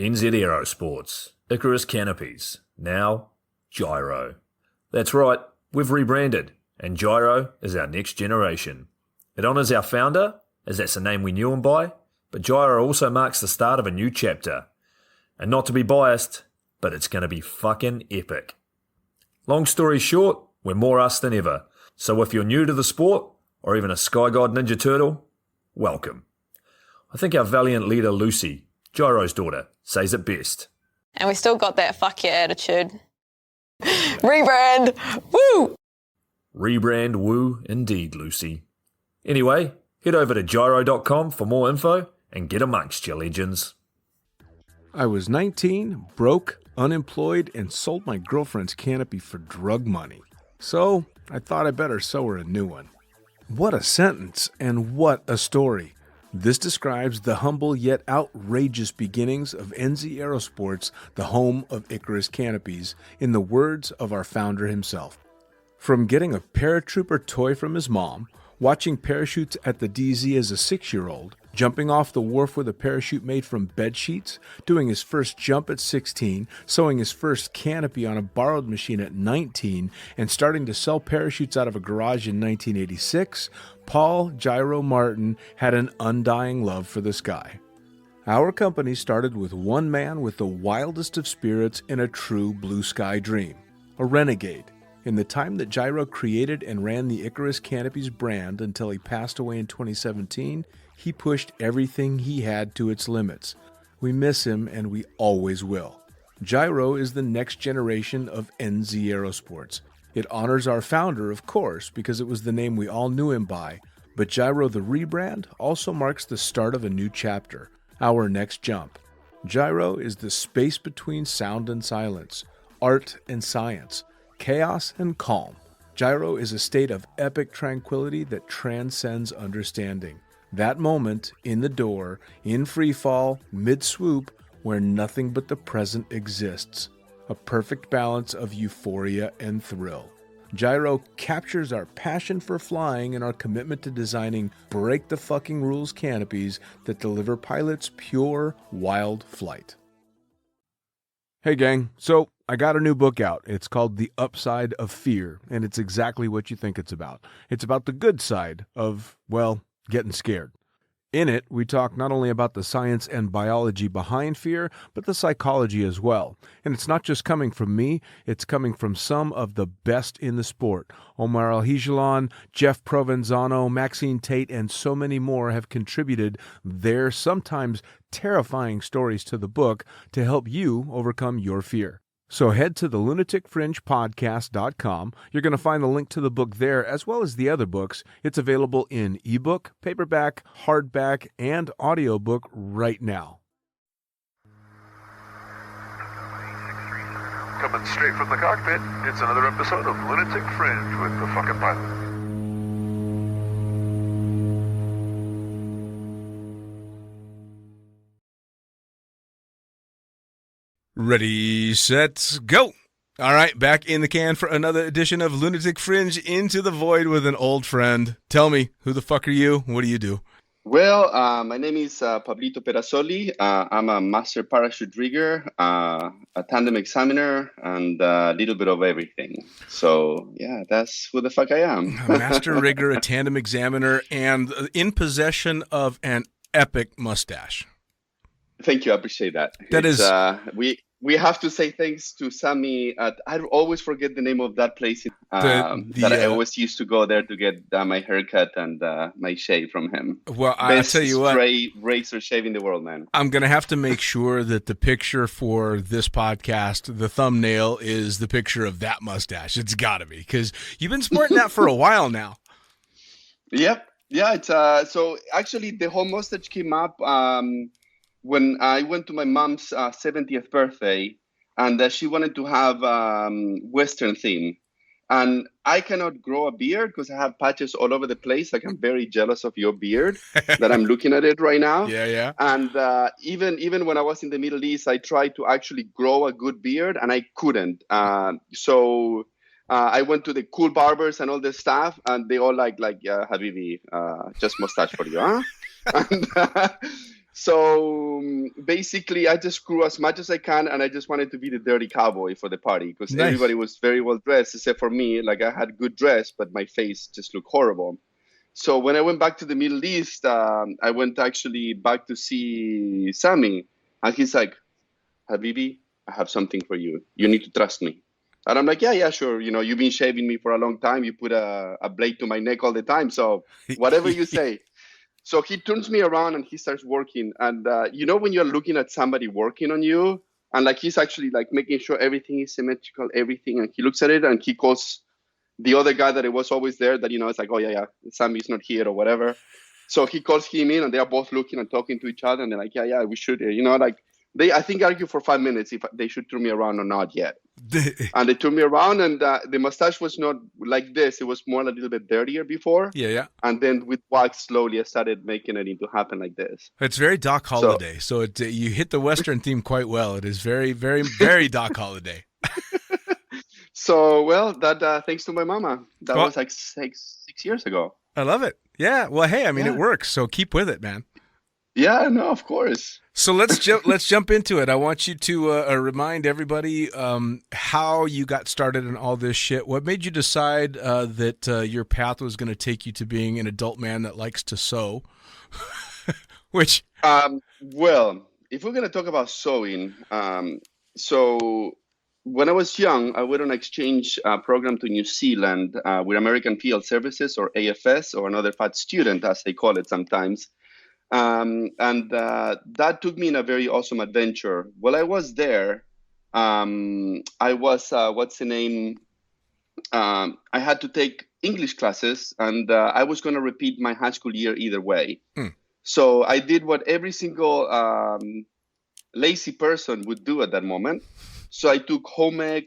NZ Aerosports, Icarus Canopies, now Gyro. That's right, we've rebranded, and Gyro is our next generation. It honours our founder, as that's the name we knew him by, but Gyro also marks the start of a new chapter. And not to be biased, but it's going to be fucking epic. Long story short, we're more us than ever, so if you're new to the sport, or even a Sky God Ninja Turtle, welcome. I think our valiant leader Lucy, Gyro's daughter, says it best. And we still got that fuck yeah attitude. Rebrand! Woo! Rebrand woo indeed, Lucy. Anyway, head over to gyro.com for more info and get amongst you legends. I was 19, broke, unemployed, and sold my girlfriend's canopy for drug money. So I thought I better sew her a new one. What a sentence, and what a story. This describes the humble yet outrageous beginnings of NZ Aerosports, the home of Icarus Canopies, in the words of our founder himself. From getting a paratrooper toy from his mom, watching parachutes at the DZ as a 6-year-old, jumping off the wharf with a parachute made from bed sheets, doing his first jump at 16, sewing his first canopy on a borrowed machine at 19, and starting to sell parachutes out of a garage in 1986, Paul Gyro Martin had an undying love for the sky. Our company started with one man with the wildest of spirits and a true blue sky dream, a renegade. In the time that Gyro created and ran the Icarus Canopies brand until he passed away in 2017, he pushed everything he had to its limits. We miss him, and we always will. Gyro is the next generation of NZ Aerosports. It honors our founder, of course, because it was the name we all knew him by, but Gyro the rebrand also marks the start of a new chapter, our next jump. Gyro is the space between sound and silence, art and science, chaos and calm. Gyro is a state of epic tranquility that transcends understanding. That moment, in the door, in free fall, mid-swoop, where nothing but the present exists. A perfect balance of euphoria and thrill. Gyro captures our passion for flying and our commitment to designing break-the-fucking-rules canopies that deliver pilots pure, wild flight. Hey gang, so I got a new book out. It's called The Upside of Fear, and it's exactly what you think it's about. It's about the good side of, well, getting scared. In it, we talk not only about the science and biology behind fear, but the psychology as well. And it's not just coming from me, it's coming from some of the best in the sport. Omar Alhigelan, Jeff Provenzano, Maxine Tate, and so many more have contributed their sometimes terrifying stories to the book to help you overcome your fear. So head to the lunaticfringepodcast.com. You're going to find the link to the book there, as well as the other books. It's available in ebook, paperback, hardback, and audiobook right now. Coming straight from the cockpit, it's another episode of Lunatic Fringe with the fucking pilot. Ready, set, go! All right, back in the can for another edition of Lunatic Fringe Into the Void with an old friend. Tell me, who the fuck are you? What do you do? Well, my name is Pablito Perazzoli. I'm a master parachute rigger, a Tandem Examiner, and a little bit of everything. So, yeah, that's who the fuck I am. A master rigger, a Tandem Examiner, and in possession of an epic mustache. Thank you. I appreciate that. We have to say thanks to Sammy. I always forget the name of that place that I always used to go there to get my haircut and my shave from him. Well, I'll tell you what. Best straight razor shave in the world, man. I'm going to have to make sure that the picture for this podcast, the thumbnail, is the picture of that mustache. It's got to be, because you've been sporting that for a while now. Yep. Yeah. It's so actually the whole mustache came up when I went to my mom's 70th birthday, and she wanted to have Western theme. And I cannot grow a beard because I have patches all over the place. Like, I'm very jealous of your beard that I'm looking at it right now. Yeah. And even when I was in the Middle East, I tried to actually grow a good beard, and I couldn't. So I went to the cool barbers and all this stuff, and they all like Habibi, just mustache for you, huh? And, So basically, I just grew as much as I can, and I just wanted to be the dirty cowboy for the party because Nice. everybody was very well dressed except for me. Like I had good dress, but my face just looked horrible. So when I went back to the Middle East, I went actually back to see Sammy, and he's like, "Habibi, I have something for you. You need to trust me." And I'm like, yeah, sure. You know, you've been shaving me for a long time. You put a blade to my neck all the time. So whatever you say. So he turns me around and he starts working. And you know when you're looking at somebody working on you, and like he's actually like making sure everything is symmetrical, everything. And he looks at it and he calls the other guy that was always there that, you know, it's like, oh, yeah, Sammy's not here or whatever. So he calls him in and they are both looking and talking to each other. And they're like, yeah, we should, you know, like they, I think, argue for 5 minutes if they should turn me around or not yet. And they turned me around and the mustache was not like this. It was more a little bit dirtier before. Yeah. And then with wax, slowly I started making it into happen like this. It's very Doc Holliday. So it, you hit the Western theme quite well. It is very, very, very Doc Holliday. So, well, that thanks to my mama. That was like six years ago. I love it. Yeah. Well, hey, I mean, it works. So keep with it, man. Yeah, no, of course. So let's jump into it. I want you to remind everybody how you got started in all this shit. What made you decide that your path was going to take you to being an adult man that likes to sew? Which, well, if we're going to talk about sewing, so when I was young, I went on an exchange program to New Zealand with American Field Services, or AFS, or another fat student, as they call it sometimes. And that took me in a very awesome adventure. While I was there, I was, I had to take English classes, and I was going to repeat my high school year either way. So I did what every single lazy person would do at that moment. So I took home ec.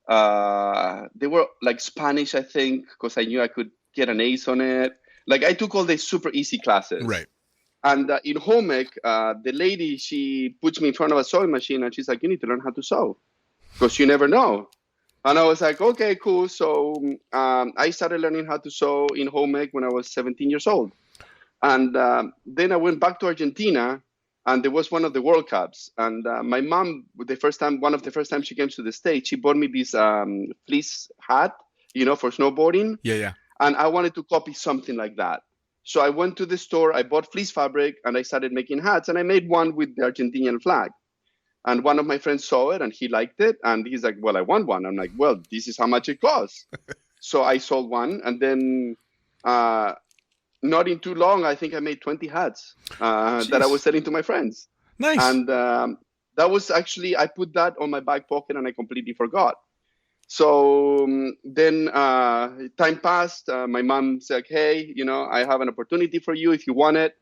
They were like Spanish, I think, because I knew I could get an ace on it. Like I took all the super easy classes. right. And in home ec, the lady, she puts me in front of a sewing machine and she's like, you need to learn how to sew because you never know. And I was like, okay, cool. So I started learning how to sew in home ec when I was 17 years old. And then I went back to Argentina and there was one of the World Cups. And my mom, one of the first times she came to the States, she bought me this fleece hat, you know, for snowboarding. Yeah. And I wanted to copy something like that. So I went to the store, I bought fleece fabric, and I started making hats. And I made one with the Argentinian flag. And one of my friends saw it, and he liked it. And he's like, well, I want one. I'm like, well, this is how much it costs. So I sold one. And then not in too long, I think I made 20 hats that I was selling to my friends. Nice. And that was actually, I put that on my back pocket, and I completely forgot. So then time passed. My mom said, hey, you know, I have an opportunity for you if you want it.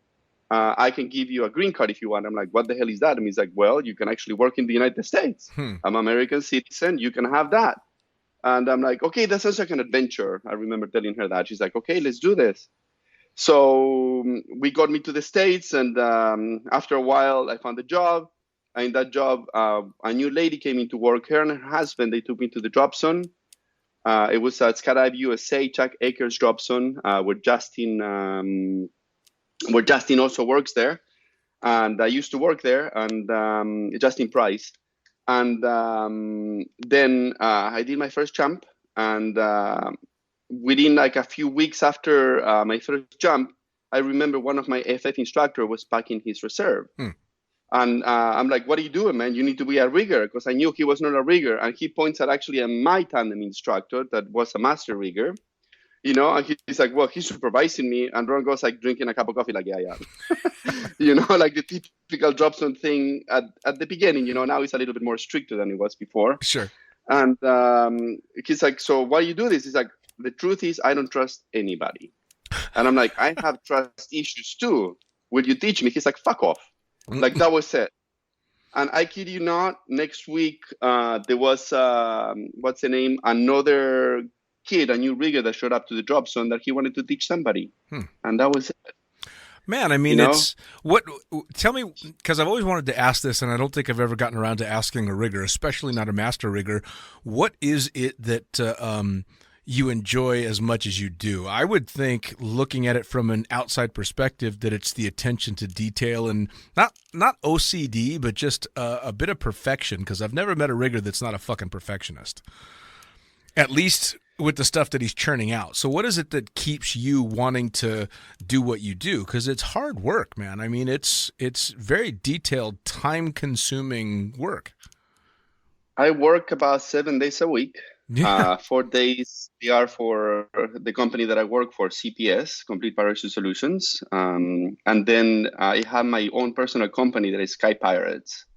I can give you a green card if you want. I'm like, what the hell is that? And he's like, well, you can actually work in the United States. I'm an American citizen. You can have that. And I'm like, okay, that sounds like an adventure. I remember telling her that. She's like, okay, let's do this. So we got me to the States. And after a while, I found a job. And in that job, a new lady came into work. Her and her husband, they took me to the drop zone. It was at Skydive USA, Chuck Akers drop zone, where Justin also works there. And I used to work there, and Justin Price. And then I did my first jump. And within like a few weeks after my first jump, I remember one of my FF instructor was packing his reserve. And I'm like, what are you doing, man? You need to be a rigger, because I knew he was not a rigger. And he points at actually my tandem instructor that was a master rigger, you know, and he's like, well, he's supervising me. And Ron goes like drinking a cup of coffee, like, yeah. You know, like the typical drop zone thing at the beginning, you know, now it's a little bit more stricter than it was before. Sure. And he's like, so why do you do this? He's like, the truth is I don't trust anybody. And I'm like, I have trust issues too. Will you teach me? He's like, fuck off. Like that was it. And I kid you not, next week there was another kid, a new rigger that showed up to the drop zone that he wanted to teach somebody. And that was it. Man, I mean, you know? it's what. Tell me, because I've always wanted to ask this, and I don't think I've ever gotten around to asking a rigger, especially not a master rigger. What is it that you enjoy as much as you do. I would think, looking at it from an outside perspective, that it's the attention to detail and not OCD, but just a bit of perfection, because I've never met a rigger that's not a fucking perfectionist, at least with the stuff that he's churning out. So what is it that keeps you wanting to do what you do? Because it's hard work, man. I mean, it's very detailed, time-consuming work. I work about 7 days a week. Yeah. 4 days they are for the company that I work for, CPS, Complete Parachute Solutions. And then I have my own personal company that is Sky Pirates.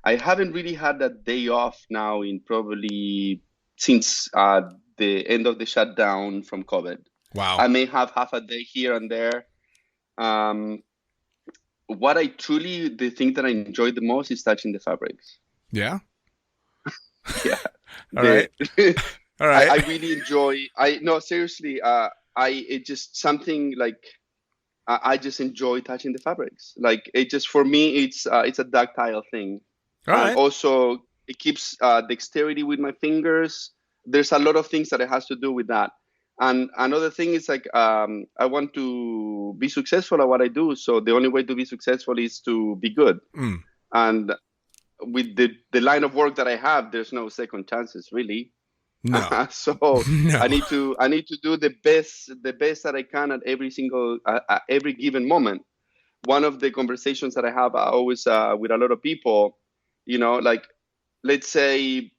I haven't really had that day off now in probably since the end of the shutdown from COVID. Wow. I may have half a day here and there. The thing that I enjoy the most is touching the fabrics. Yeah. Yeah. All right. All right. I really enjoy. Seriously. It just something like I just enjoy touching the fabrics. Like it just for me, it's a tactile thing. All right. And also, it keeps dexterity with my fingers. There's a lot of things that it has to do with that. And another thing is like I want to be successful at what I do. So the only way to be successful is to be good. And with the line of work that I have, there's no second chances really. No. So No. I need to do the best that I can at every given moment. One of the conversations that I have always with a lot of people, like let's say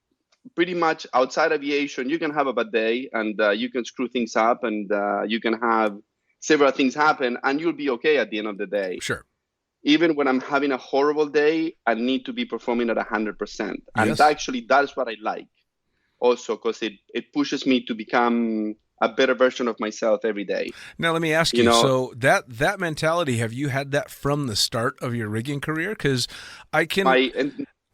pretty much outside aviation, you can have a bad day and you can screw things up and you can have several things happen and you'll be okay at the end of the day. Sure. Even when I'm having a horrible day, I need to be performing at 100%. And Yes. actually, that's what I like also, because it pushes me to become a better version of myself every day. Now, let me ask you, so that mentality, have you had that from the start of your rigging career? Because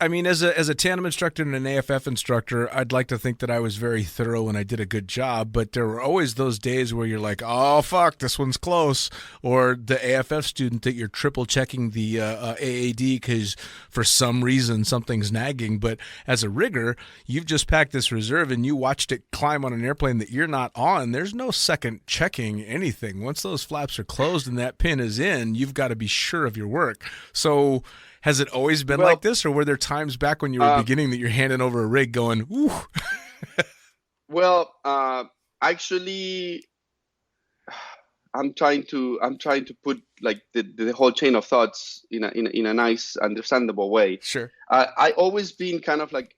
I mean, as a tandem instructor and an AFF instructor, I'd like to think that I was very thorough and I did a good job, but there were always those days where you're like, oh, fuck, this one's close, or the AFF student that you're triple checking the AAD because for some reason something's nagging. But as a rigger, you've just packed this reserve and you watched it climb on an airplane that you're not on. There's no second checking anything. Once those flaps are closed and that pin is in, you've got to be sure of your work. So has it always been like this, or were there times back when you were beginning that you're handing over a rig going, ooh? Well, actually, I'm trying to put like the whole chain of thoughts in a nice, understandable way. Sure. I always been kind of like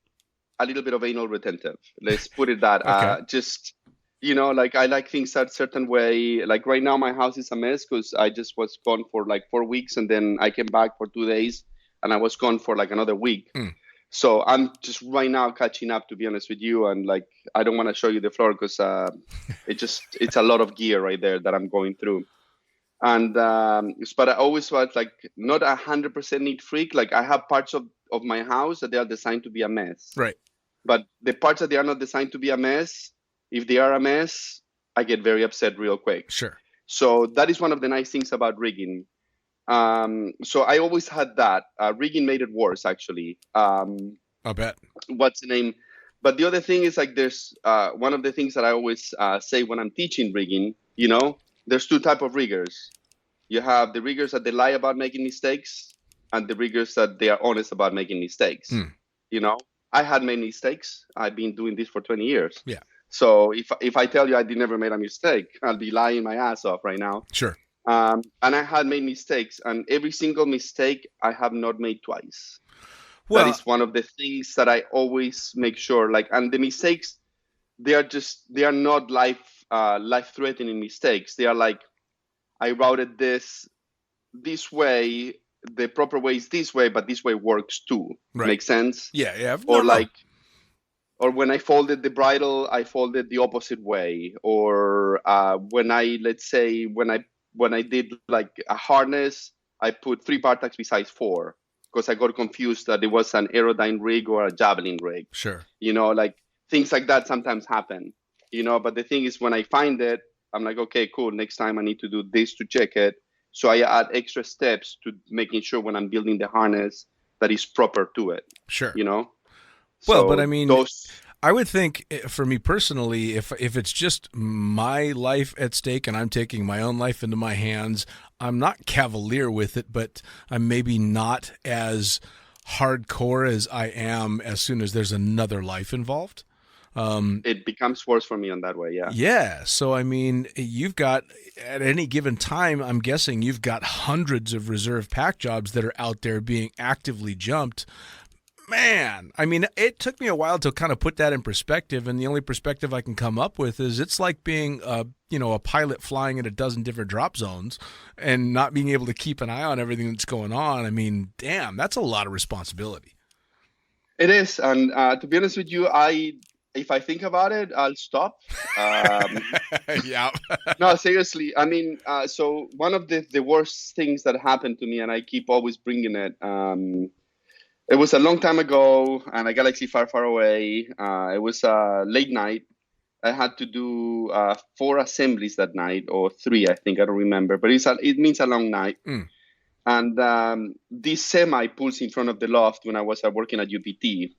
a little bit of anal retentive. Let's put it that. Okay. Just like I like things a certain way. Like right now, my house is a mess because I just was gone for like 4 weeks, and then I came back for 2 days, and I was gone for like another week. So I'm just right now catching up, to be honest with you. And like, I don't want to show you the floor because it's a lot of gear right there that I'm going through. And, but I always was like, not 100% neat freak. Like I have parts of my house that they are designed to be a mess. Right. But the parts that they are not designed to be a mess, if they are a mess, I get very upset real quick. Sure. So that is one of the nice things about rigging. So I always had that. Rigging made it worse, actually. I'll bet. What's the name? But the other thing is like there's one of the things that I always say when I'm teaching rigging, there's two types of riggers. You have the riggers that they lie about making mistakes and the riggers that they are honest about making mistakes. I had made mistakes. I've been doing this for 20 years. Yeah. So if I tell you I never made a mistake, I'll be lying my ass off right now. Sure. And I had made mistakes, and every single mistake I have not made twice. Well, that is one of the things that I always make sure. Like, and the mistakes, they are not life-threatening mistakes. They are like, I routed this way. The proper way is this way, but this way works too. Right. Makes sense? Yeah. Or when I folded the bridle, I folded the opposite way. Or when I did like a harness, I put 3 Partax besides 4 because I got confused that it was an Aerodyne rig or a Javelin rig. Sure. Like things like that sometimes happen. But the thing is, when I find it, I'm like, okay, cool. Next time I need to do this to check it. So I add extra steps to making sure when I'm building the harness that is proper to it. Sure. Well, but I mean, I would think, for me personally, if it's just my life at stake and I'm taking my own life into my hands, I'm not cavalier with it, but I'm maybe not as hardcore as I am as soon as there's another life involved. It becomes worse for me on that way, yeah. Yeah. So, I mean, you've got, at any given time, I'm guessing you've got hundreds of reserve pack jobs that are out there being actively jumped. Man, I mean, it took me a while to kind of put that in perspective, and the only perspective I can come up with is it's like being, a pilot flying in a dozen different drop zones and not being able to keep an eye on everything that's going on. I mean, damn, that's a lot of responsibility. It is, and to be honest with you, if I think about it, I'll stop. Yeah. No, seriously. I mean, so one of the worst things that happened to me, and I keep always bringing it. It was a long time ago, and a galaxy far, far away. It was late night. I had to do 4 assemblies that night, or 3, I think. I don't remember, but it means a long night. Mm. And this semi pulls in front of the loft when I was working at UPT.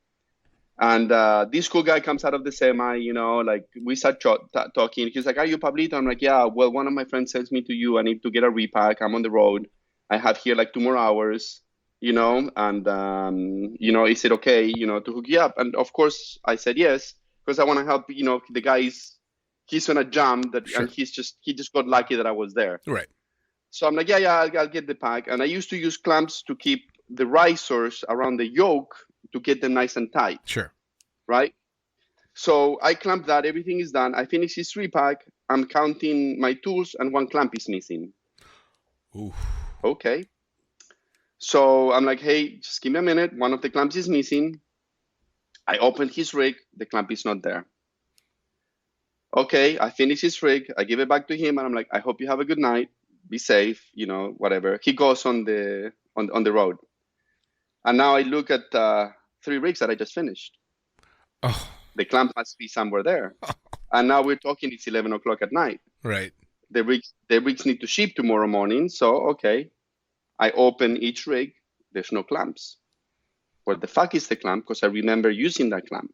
And this cool guy comes out of the semi, like we start talking. He's like, "Are you Pablito?" I'm like, "Yeah, well, one of my friends sends me to you. I need to get a repack. I'm on the road. I have here like 2 more hours, and, is it okay, to hook you up?" And of course I said yes, because I want to help, the guy's, he's on a jump Sure. and he just got lucky that I was there. Right. So I'm like, yeah, I'll get the pack. And I used to use clamps to keep the risers around the yoke to get them nice and tight. Sure. Right? So I clamp that, everything is done. I finish his repack. I'm counting my tools and 1 clamp is missing. Ooh. Okay. So I'm like, hey, just give me a minute. One of the clamps is missing. I open his rig. The clamp is not there. Okay, I finish his rig. I give it back to him, and I'm like, I hope you have a good night. Be safe, whatever. He goes on the road. And now I look at 3 rigs that I just finished. Oh. The clamp must be somewhere there. And now we're talking, it's 11 o'clock at night. Right. The rigs need to ship tomorrow morning. So, okay. I open each rig. There's no clamps. Where the fuck is the clamp? Because I remember using that clamp.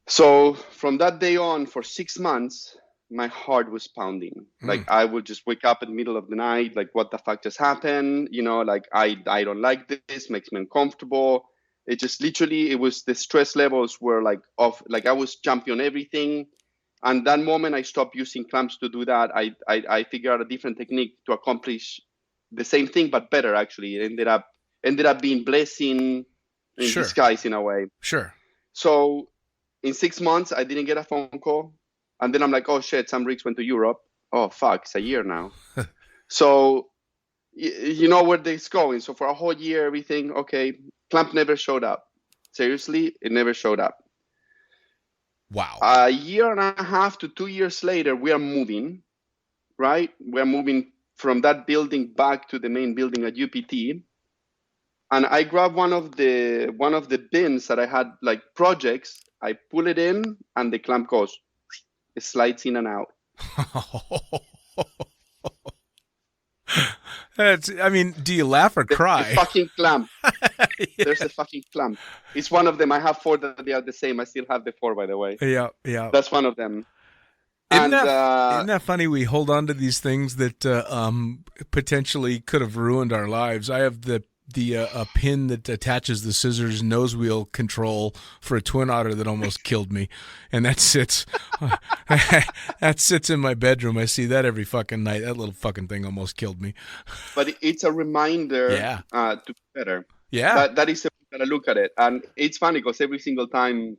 So from that day on, for 6 months, my heart was pounding. Like I would just wake up in the middle of the night, like what the fuck just happened? Like I don't like this, makes me uncomfortable. It just literally, it was the stress levels were like off, like I was jumping on everything. And that moment I stopped using clamps to do that. I figured out a different technique to accomplish the same thing, but better actually. It ended up being blessing in Sure. disguise in a way. Sure. So in 6 months, I didn't get a phone call. And then I'm like, oh shit, some rigs went to Europe. Oh fuck, it's a year now. So you know where this is going. So for a whole year, everything, okay, clamp never showed up. Seriously, it never showed up. Wow. A year and a half to 2 years later, we are moving, right? We're moving from that building back to the main building at UPT. And I grab one of the bins that I had like projects. I pull it in and the clamp goes, it slides in and out. Do you laugh or cry? The fucking clamp. Yeah. There's a fucking clamp. It's one of them. I have 4 that they are the same. I still have the 4, by the way. Yeah, yeah. That's one of them. Isn't that funny? We hold on to these things that potentially could have ruined our lives. I have the a pin that attaches the scissors nose wheel control for a twin otter that almost killed me, and that sits in my bedroom. I see that every fucking night. That little fucking thing almost killed me. But it's a reminder to be better. Yeah, that is the way that I look at it, and it's funny because every single time,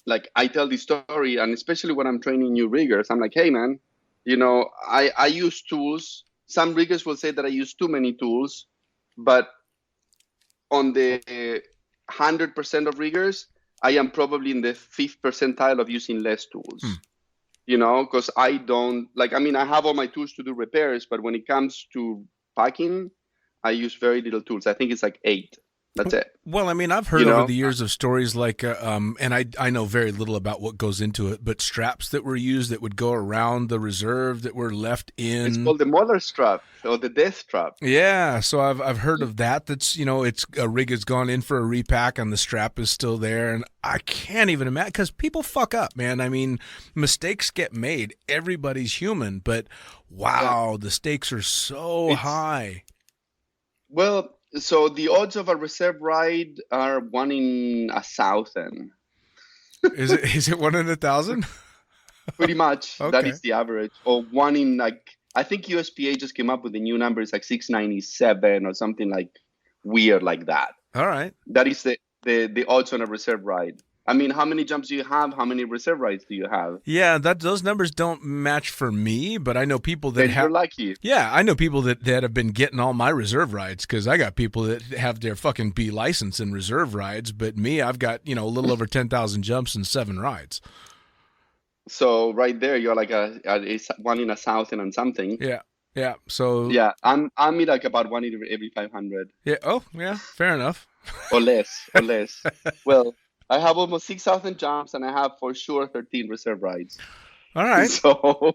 like I tell this story, and especially when I'm training new riggers, I'm like, hey man, I use tools. Some riggers will say that I use too many tools, but on the 100% of riggers, I am probably in the 5th percentile of using less tools. Because I don't I have all my tools to do repairs, but when it comes to packing, I use very little tools. I think it's like 8, That's it. Well, I mean, I've heard You over know? the years of stories like, and I know very little about what goes into it, but straps that were used that would go around the reserve that were left in. It's called the mother strap or the death strap. Yeah, so I've heard of that. That's, it's a rig has gone in for a repack and the strap is still there, and I can't even imagine because people fuck up, man. I mean, mistakes get made. Everybody's human, but wow, the stakes are so high. Well, so the odds of a reserve ride are 1 in 1,000. Is it 1 in 1,000? Pretty much. Okay. That is the average. Or 1 in I think USPA just came up with the new number. It's like 697 or something like weird like that. All right. That is the odds on a reserve ride. I mean, how many jumps do you have? How many reserve rides do you have? Yeah, those numbers don't match for me, but I know people that Then have. you're lucky. Yeah, I know people that have been getting all my reserve rides because I got people that have their fucking B license in reserve rides, but me, I've got a little over 10,000 jumps and 7 rides. So right there, you're like a 1 in 1,000 and something. Yeah. So Yeah, I'm like about 1 in every 500 yeah. Oh, yeah. Fair enough. or less. Well, I have almost 6,000 jumps, and I have for sure 13 reserve rides. All right. So, All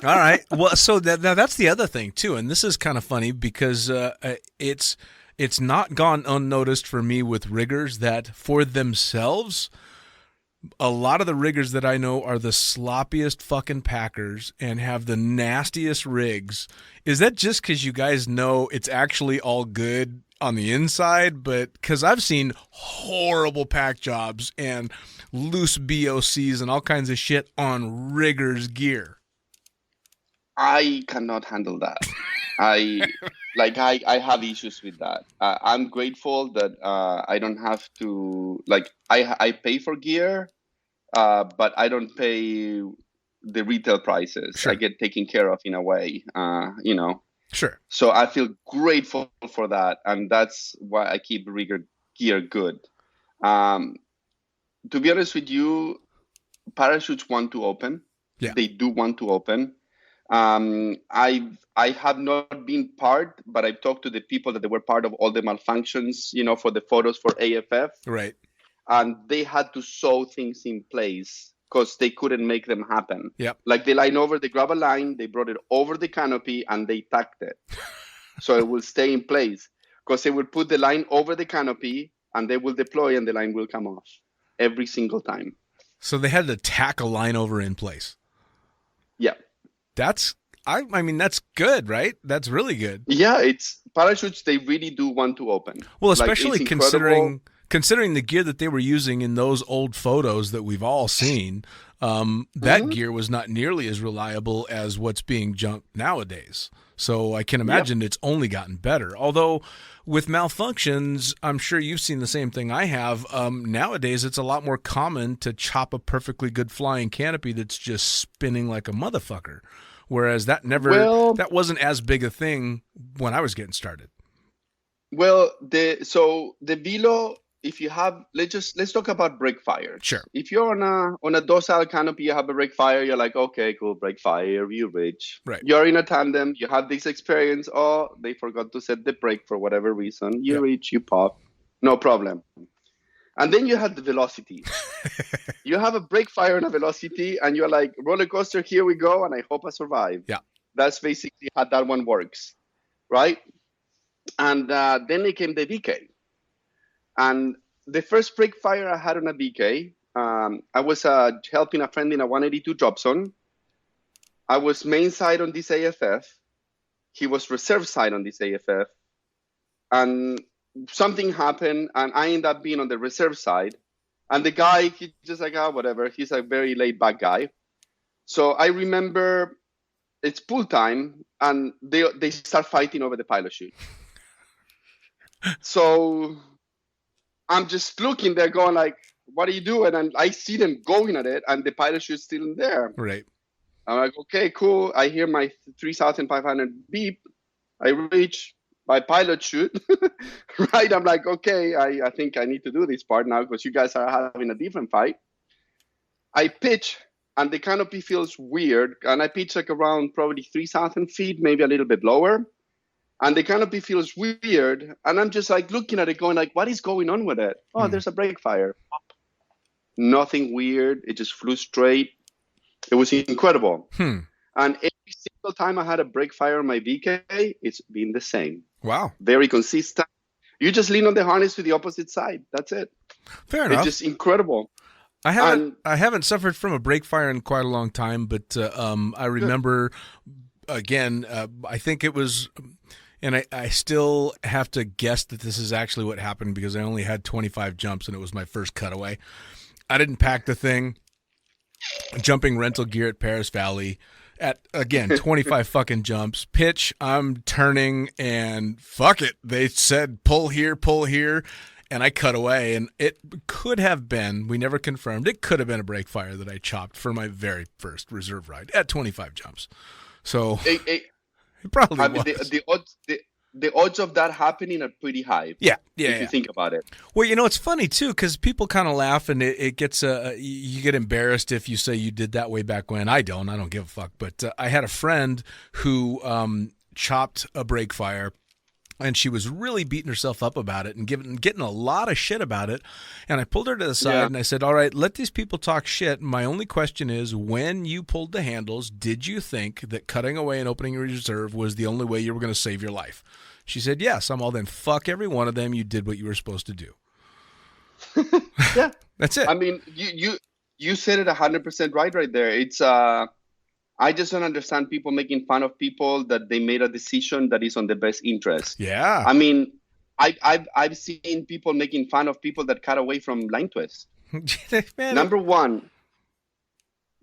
right. Well, so that's the other thing too, and this is kind of funny because it's not gone unnoticed for me with riggers that for themselves, a lot of the riggers that I know are the sloppiest fucking packers and have the nastiest rigs. Is that just because you guys know it's actually all good on the inside? But because I've seen horrible pack jobs and loose BOCs and all kinds of shit on riggers gear. I cannot handle that. I have issues with that. I'm grateful that I don't have to I pay for gear, but I don't pay the retail prices. Sure. I get taken care of in a way, Sure. So I feel grateful for that, and that's why I keep rigger gear good. To be honest with you, parachutes want to open. Yeah. They do want to open. I have not been part, but I've talked to the people that they were part of all the malfunctions, for the photos for AFF. Right. And they had to sew things in place because they couldn't make them happen. Yep. Like they grab a line, they brought it over the canopy, and they tacked it. So it will stay in place because they will put the line over the canopy and they will deploy and the line will come off every single time. So they had to tack a line over in place. Yeah. I mean, that's good, right? That's really good. Yeah, it's parachutes. They really do want to open. Well, especially it's incredible. considering the gear that they were using in those old photos that we've all seen, that gear was not nearly as reliable as what's being junked nowadays. So I can imagine it's only gotten better. Although with malfunctions, I'm sure you've seen the same thing I have. Nowadays, it's a lot more common to chop a perfectly good flying canopy that's just spinning like a motherfucker. Whereas that wasn't as big a thing when I was getting started. Well, the Velo, if you have, let's talk about break fires. Sure. If you're on a docile canopy, you have a break fire, you're like, okay, cool, break fire, you reach. Right. You're in a tandem, you have this experience. Oh, they forgot to set the brake for whatever reason. You reach, you pop, no problem. And then you have the velocity. You have a break fire and a velocity, and you're like, roller coaster, here we go, and I hope I survive. Yeah. That's basically how that one works, right? And then it came the VK. And the first break fire I had on a VK, I was helping a friend in a 182 drop zone. I was main side on this AFF. He was reserve side on this AFF. And something happened, and I ended up being on the reserve side. And the guy, he just like, whatever. He's a very laid-back guy. So I remember it's pool time, and they start fighting over the pilot chute. So I'm just looking there going like, what are you doing? And I see them going at it, and the pilot chute's still in there. Right. I'm like, okay, cool. I hear my 3,500 beep. I reach my pilot chute, right? I'm like, okay, I think I need to do this part now because you guys are having a different fight. I pitch, and the canopy feels weird. And I pitch like around probably 3,000 feet, maybe a little bit lower. and the canopy feels weird. And I'm just like looking at it going like, what is going on with it? Oh, there's a break fire. Nothing weird. It just flew straight. It was incredible. And every single time I had a break fire on my VK, it's been the same. Wow. Very consistent. You just lean on the harness to the opposite side. That's it. Fair enough. It's just incredible. I haven't suffered from a break fire in quite a long time, but I remember, again, I think it was, and I still have to guess that this is actually what happened because I only had 25 jumps and it was my first cutaway. I didn't pack the thing. Jumping rental gear at Paris Valley at, again, 25 fucking jumps. Pitch, I'm turning, and fuck it. They said, pull here, and I cut away. And it could have been, we never confirmed, it could have been a break fire that I chopped for my very first reserve ride at 25 jumps. So it probably was. The odds of that happening are pretty high. Yeah. If you think about it. Well, it's funny too because people kind of laugh and it gets you get embarrassed if you say you did that way back when. I don't give a fuck. But I had a friend who chopped a break fire. And she was really beating herself up about it and getting a lot of shit about it. And I pulled her to the side and I said, all right, let these people talk shit. My only question is, when you pulled the handles, did you think that cutting away and opening your reserve was the only way you were going to save your life? She said, yes. I'm all, then fuck every one of them. You did what you were supposed to do. Yeah. That's it. I mean, you said it 100% right there. It's I just don't understand people making fun of people that they made a decision that is on their best interest. Yeah. I mean, I've seen people making fun of people that cut away from line twists. Number one,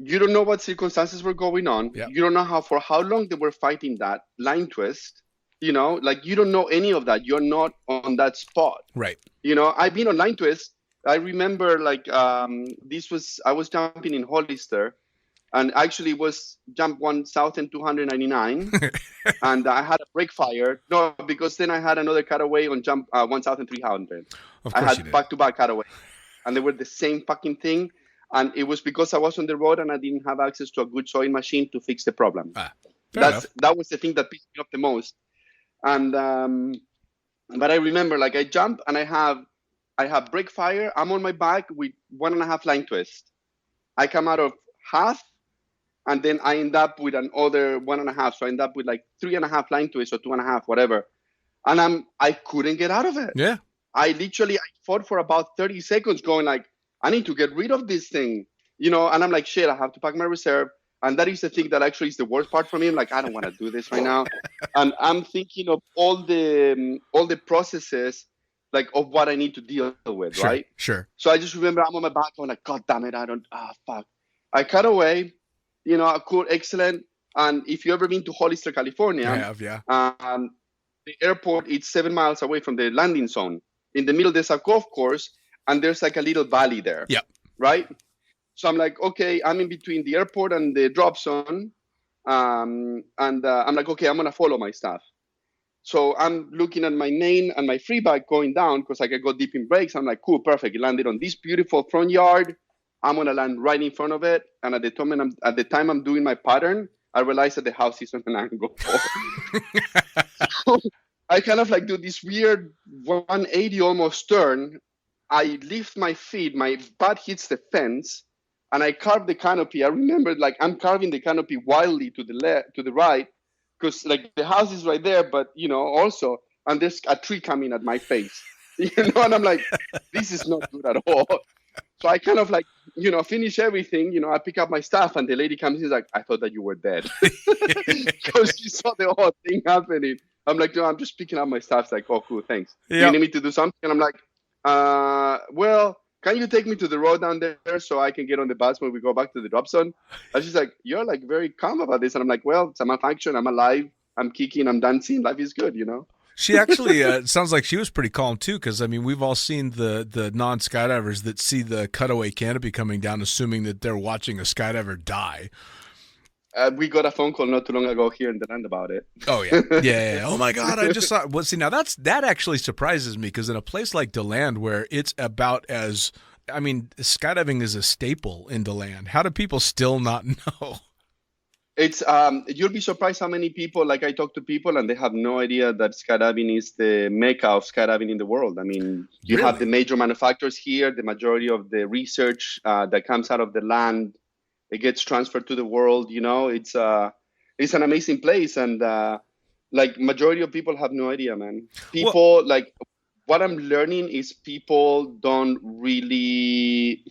you don't know what circumstances were going on. Yep. You don't know for how long they were fighting that line twist. You don't know any of that. You're not on that spot. Right. I've been on line twists. I remember I was jumping in Hollister. And actually was jump 1,000 299, and I had a break fire. No, because then I had another cutaway on jump 1,300. Of course I you had did. back-to-back cutaway, and they were the same fucking thing. And it was because I was on the road and I didn't have access to a good sewing machine to fix the problem. That was the thing that pissed me off the most. And but I remember, I jump and I have break fire. I'm on my back with 1.5 line twist. I come out of half. And then I end up with another 1.5. So I end up with 3.5 line twists or 2.5, whatever. And I couldn't get out of it. Yeah. I fought for about 30 seconds going I need to get rid of this thing, and I'm like, shit, I have to pack my reserve. And that is the thing that actually is the worst part for me. I'm like, I don't want to do this right now. And I'm thinking of all the processes of what I need to deal with, right? Sure. So I just remember I'm on my back going God damn it, fuck. I cut away. Cool, excellent. And if you've ever been to Hollister, California, I have, yeah. The airport is 7 miles away from the landing zone. In the middle, there's a golf course, and there's a little valley there. Yep. Right? So I'm like, okay, I'm in between the airport and the drop zone. And I'm like, okay, I'm going to follow my stuff. So I'm looking at my main and my free bike going down because I can go deep in brakes. I'm like, cool, perfect. It landed on this beautiful front yard. I'm going to land right in front of it. And at the time I'm doing my pattern, I realized that the house is on an angle. So I kind of do this weird 180 almost turn. I lift my feet, my butt hits the fence, and I carve the canopy. I remember I'm carving the canopy wildly to the right, because the house is right there, but also, and there's a tree coming at my face. And I'm like, this is not good at all. So I kind of finish everything, I pick up my stuff and the lady comes in, I thought that you were dead. Because she saw the whole thing happening. I'm like, no, I'm just picking up my stuff. It's like, oh, cool, thanks. Yep. You need me to do something? And I'm like, well, can you take me to the road down there so I can get on the bus when we go back to the drop zone? And she's like, you're very calm about this. And I'm like, well, it's a malfunction. I'm alive. I'm kicking. I'm dancing. Life is good, She actually it sounds like she was pretty calm too, because we've all seen the non-skydivers that see the cutaway canopy coming down, assuming that they're watching a skydiver die. We got a phone call not too long ago here in the land about it. Oh yeah. Oh my God, I just saw. Well, see, now that actually surprises me, because in a place like DeLand where it's about as skydiving is a staple in DeLand. How do people still not know? It's you'll be surprised how many people, like I talk to people and they have no idea that skydiving is the mecca of skydiving in the world. I mean, you have the Really? major manufacturers here. The majority of the research that comes out of the land, it gets transferred to the world. It's an amazing place, and like majority of people have no idea, man. Well, People like what I'm learning is people don't really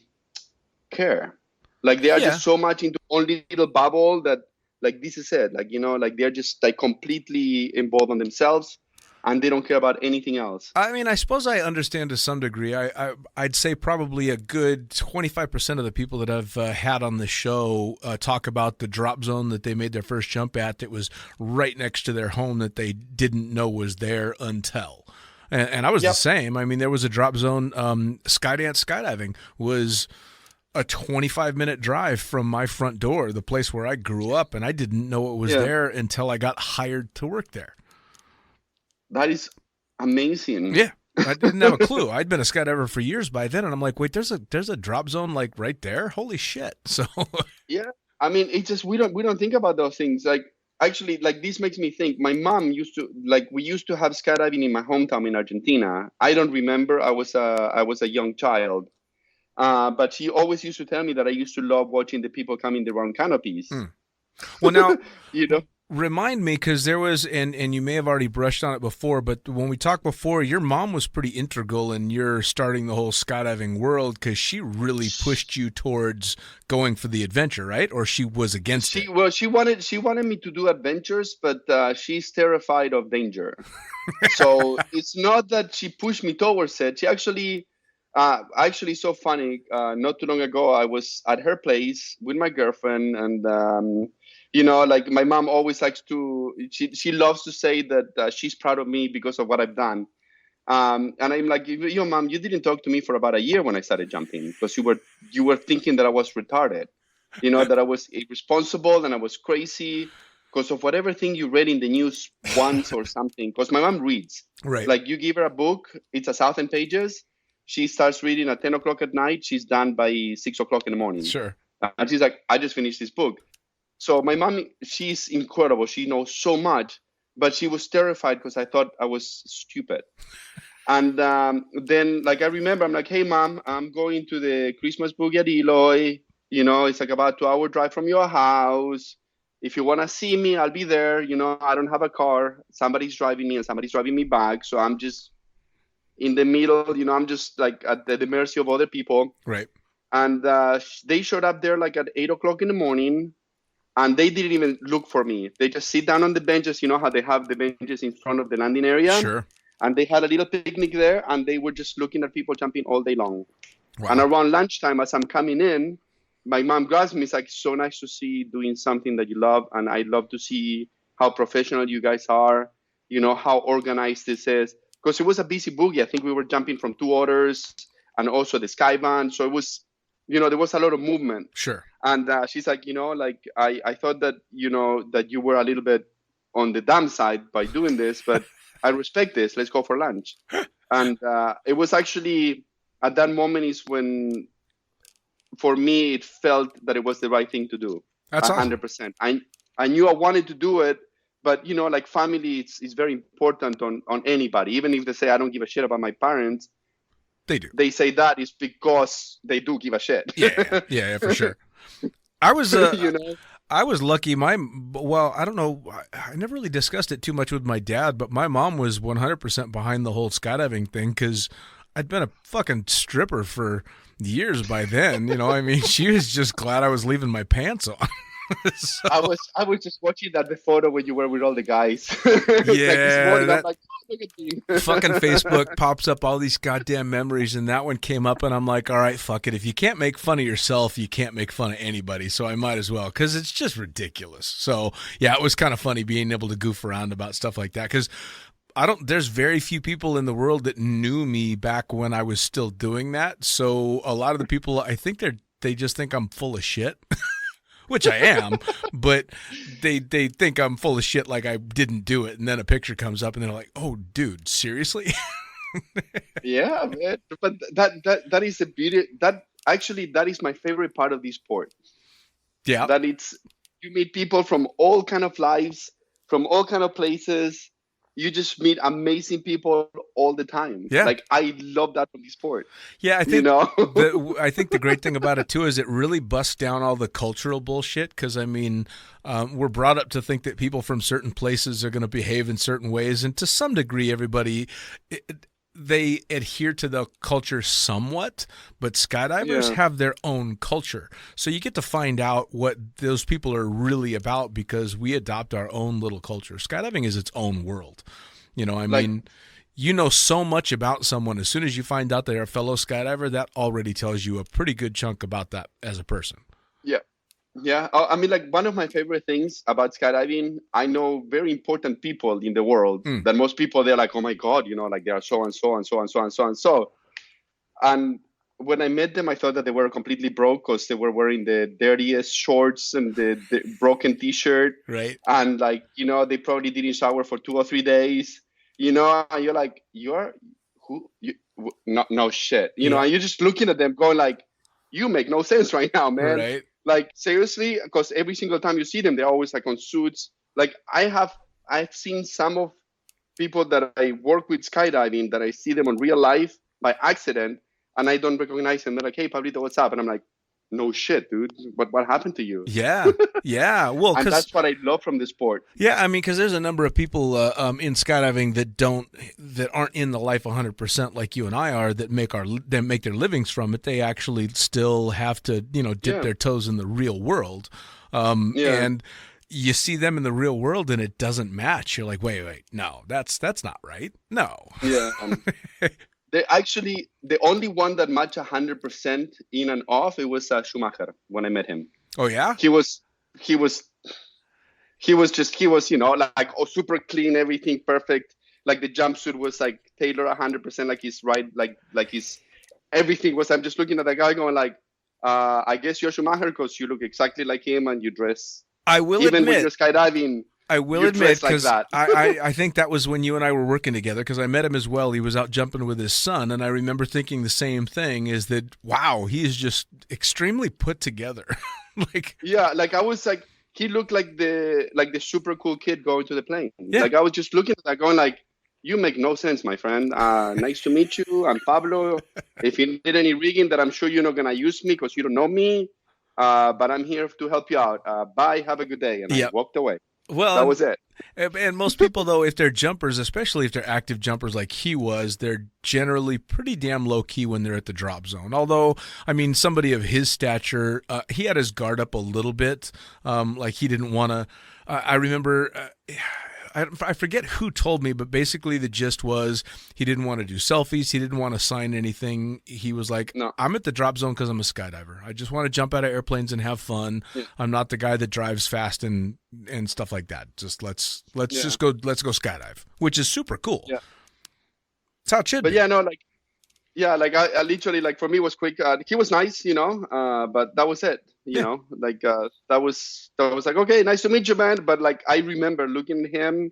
care. Like they are yeah. just so much into only little bubble that, like this is it. Like like they're just like completely involved on themselves, and they don't care about anything else. I mean, I suppose I understand to some degree. I'd say probably a good 25% of the people that I've had on the show talk about the drop zone that they made their first jump at that was right next to their home that they didn't know was there until. And I was the same. I mean, there was a drop zone. Skydance Skydiving was a 25-minute drive from my front door, the place where I grew up, and I didn't know it was there until I got hired to work there. That is amazing. Yeah, I didn't have a clue. I'd been a skydiver for years by then, and I'm like, wait, there's a drop zone like right there. Holy shit! So Yeah, I mean, it's just we don't think about those things. Like actually, like this makes me think. My mom used to we used to have skydiving in my hometown in Argentina. I don't remember. I was a young child. But she always used to tell me that I used to love watching the people coming around canopies. well now. You know. Remind me, because there was, and you may have already brushed on it before, but when we talked before, your mom was pretty integral in your starting the whole skydiving world because she really pushed you towards going for the adventure, right? Or she was against it? Well, she wanted me to do adventures, but she's terrified of danger. So it's not that she pushed me towards it. She actually so funny. Not too long ago, I was at her place with my girlfriend, and like my mom always likes to. She loves to say that she's proud of me because of what I've done. And I'm like, mom, you didn't talk to me for about a year when I started jumping because you were thinking that I was retarded, that I was irresponsible and I was crazy because of whatever thing you read in the news once or something. Because my mom reads, Right? like you give her a book, it's 1,000 pages. She starts reading at 10 o'clock at night. She's done by 6 o'clock in the morning. Sure. And she's like, I just finished this book. So my mom, she's incredible. She knows so much, but she was terrified because I thought I was stupid. And then, like, I remember, I'm like, hey, mom, I'm going to the Christmas boogie at Eloy. It's like about 2-hour drive from your house. If you want to see me, I'll be there. I don't have a car. Somebody's driving me and somebody's driving me back. So I'm just in the middle, I'm just like at the mercy of other people. Right. And they showed up there like at 8 o'clock in the morning. And they didn't even look for me. They just sit down on the benches. You know how they have the benches in front of the landing area? Sure. And they had a little picnic there, and they were just looking at people jumping all day long. Wow. And around lunchtime, as I'm coming in, my mom grabs me. It's like, so nice to see you doing something that you love. And I love to see how professional you guys are, how organized this is. Because it was a busy boogie. I think we were jumping from 2 orders and also the skyband. So it was, there was a lot of movement. Sure. And she's like, I thought that, that you were a little bit on the dumb side by doing this, but I respect this. Let's go for lunch. And it was actually at that moment is when, for me, it felt that it was the right thing to do. That's 100%. I knew I wanted to do it, but, like family, it's very important on anybody. Even if they say, I don't give a shit about my parents, they do. They say that is because they do give a shit. Yeah, for sure. I was, I was lucky. I don't know. I never really discussed it too much with my dad, but my mom was 100% behind the whole skydiving thing because I'd been a fucking stripper for years by then. I mean, she was just glad I was leaving my pants on. So, I was just watching the photo when you were with all the guys. Yeah, like this morning, I'm like, oh, look at me. Fucking Facebook pops up all these goddamn memories, and that one came up, and I'm like, all right, fuck it. If you can't make fun of yourself, you can't make fun of anybody. So I might as well, because it's just ridiculous. So yeah, it was kind of funny being able to goof around about stuff like that, because there's very few people in the world that knew me back when I was still doing that. So a lot of the people, I think they just think I'm full of shit. Which I am, but they think I'm full of shit like I didn't do it. And then a picture comes up and they're like, oh, dude, seriously? Yeah, man. But that is the beauty. That is my favorite part of this sport. Yeah. That it's You meet people from all kind of lives, from all kind of places. You just meet amazing people all the time. Yeah. Like, I love that from the sport. Yeah, I think You know? I think the great thing about it too is it really busts down all the cultural bullshit. Because I mean, we're brought up to think that people from certain places are going to behave in certain ways, and to some degree, everybody they adhere to the culture somewhat. But skydivers have their own culture, so you get to find out what those people are really about because we adopt our own little culture. Skydiving is its own world. You know, I mean. You know so much about someone as soon as you find out they're a fellow skydiver. That already tells you a pretty good chunk about that as a person. Yeah. Yeah. I mean, like, one of my favorite things about skydiving, I know very important people in the world that most people, they're like, oh my God, you know, like they are so and so and so and so and so and so. And when I met them, I thought that they were completely broke because they were wearing the dirtiest shorts and the broken T-shirt. Right. And like, you know, they probably didn't shower for 2 or 3 days. You know, and you're like, no shit. You know, and you're just looking at them going like, you make no sense right now, man. Right. Like, seriously, because every single time you see them, they're always like on suits. Like, I've seen some of people that I work with skydiving that I see them on real life by accident and I don't recognize them. They're like, hey, Pablito, what's up? And I'm like, no shit, dude. What happened to you? Yeah. Yeah. Well, and that's what I love from the sport. Yeah. I mean, because there's a number of people in skydiving that aren't in the life 100% like you and I are that make their livings from it. They actually still have to, you know, dip their toes in the real world. And you see them in the real world and it doesn't match. You're like, wait, no, that's not right. No. Yeah. They actually, the only one that matched 100% in and off, it was Schumacher when I met him. Oh yeah, he was, you know, like super clean, everything perfect. Like the jumpsuit was like tailored 100%, like he's right, like he's everything was. I'm just looking at the guy going like, I guess you're Schumacher because you look exactly like him and you dress. I will even admit, when you're skydiving. I will admit, because like I think that was when you and I were working together, because I met him as well. He was out jumping with his son, and I remember thinking the same thing, is that, wow, he is just extremely put together. Like I was like, he looked like the super cool kid going to the plane. Yeah. Like I was just looking at that going like, you make no sense, my friend. Nice to meet you. I'm Pablo. If you need any rigging that I'm sure you're not going to use me because you don't know me, but I'm here to help you out. Bye. Have a good day. And I walked away. Well, that was it. And most people, though, if they're jumpers, especially if they're active jumpers like he was, they're generally pretty damn low key when they're at the drop zone. Although, I mean, somebody of his stature, he had his guard up a little bit. Like he didn't want to. I remember. I forget who told me, but basically the gist was he didn't want to do selfies. He didn't want to sign anything. He was like, no. I'm at the drop zone because I'm a skydiver. I just want to jump out of airplanes and have fun. Yeah. I'm not the guy that drives fast and stuff like that. Just let's go skydive, which is super cool. Yeah. That's how it should be. But I literally, like, for me it was quick. He was nice, you know, but that was it. You know, like that was like, okay, nice to meet you, man. But like, I remember looking at him,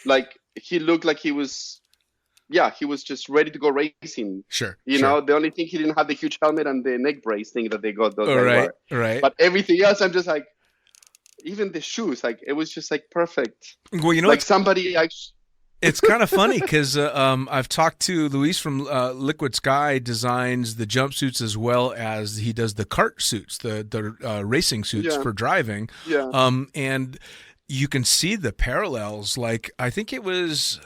like he looked like he was just ready to go racing. Sure. You know, the only thing he didn't have the huge helmet and the neck brace thing that they got. Right. But everything else, I'm just like, even the shoes, like it was just like perfect. Well, you know, like somebody actually. It's kind of funny because I've talked to Luis from Liquid Sky, designs the jumpsuits as well as he does the kart suits, the racing suits for driving. Yeah. And you can see the parallels. Like I think it was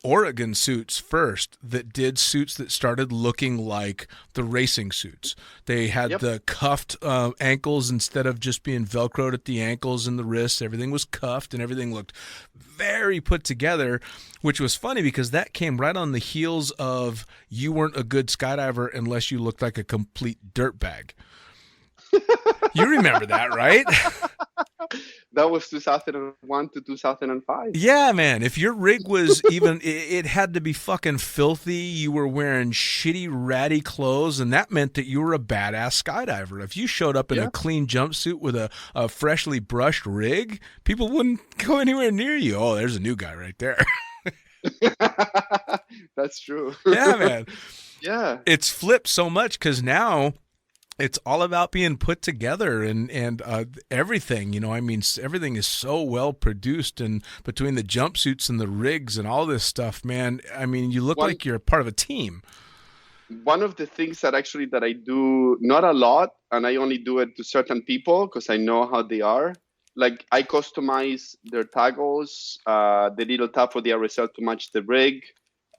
Oregon Suits first that did suits that started looking like the racing suits. They had the cuffed ankles instead of just being Velcroed at the ankles and the wrists. Everything was cuffed and everything looked very put together, which was funny because that came right on the heels of you weren't a good skydiver unless you looked like a complete dirtbag. You remember that, right? That was 2001 to 2005. Yeah, man. If your rig was even, it had to be fucking filthy. You were wearing shitty, ratty clothes, and that meant that you were a badass skydiver. If you showed up in a clean jumpsuit with a freshly brushed rig, people wouldn't go anywhere near you. Oh, there's a new guy right there. That's true. Yeah, man. Yeah. It's flipped so much because now It's all about being put together and everything. I mean, everything is so well produced, and between the jumpsuits and the rigs and all this stuff, man. I mean, you look like you're part of a team. One of the things that I do not a lot, and I only do it to certain people because I know how they are. Like I customize their toggles, the little tab for the RSL to match the rig,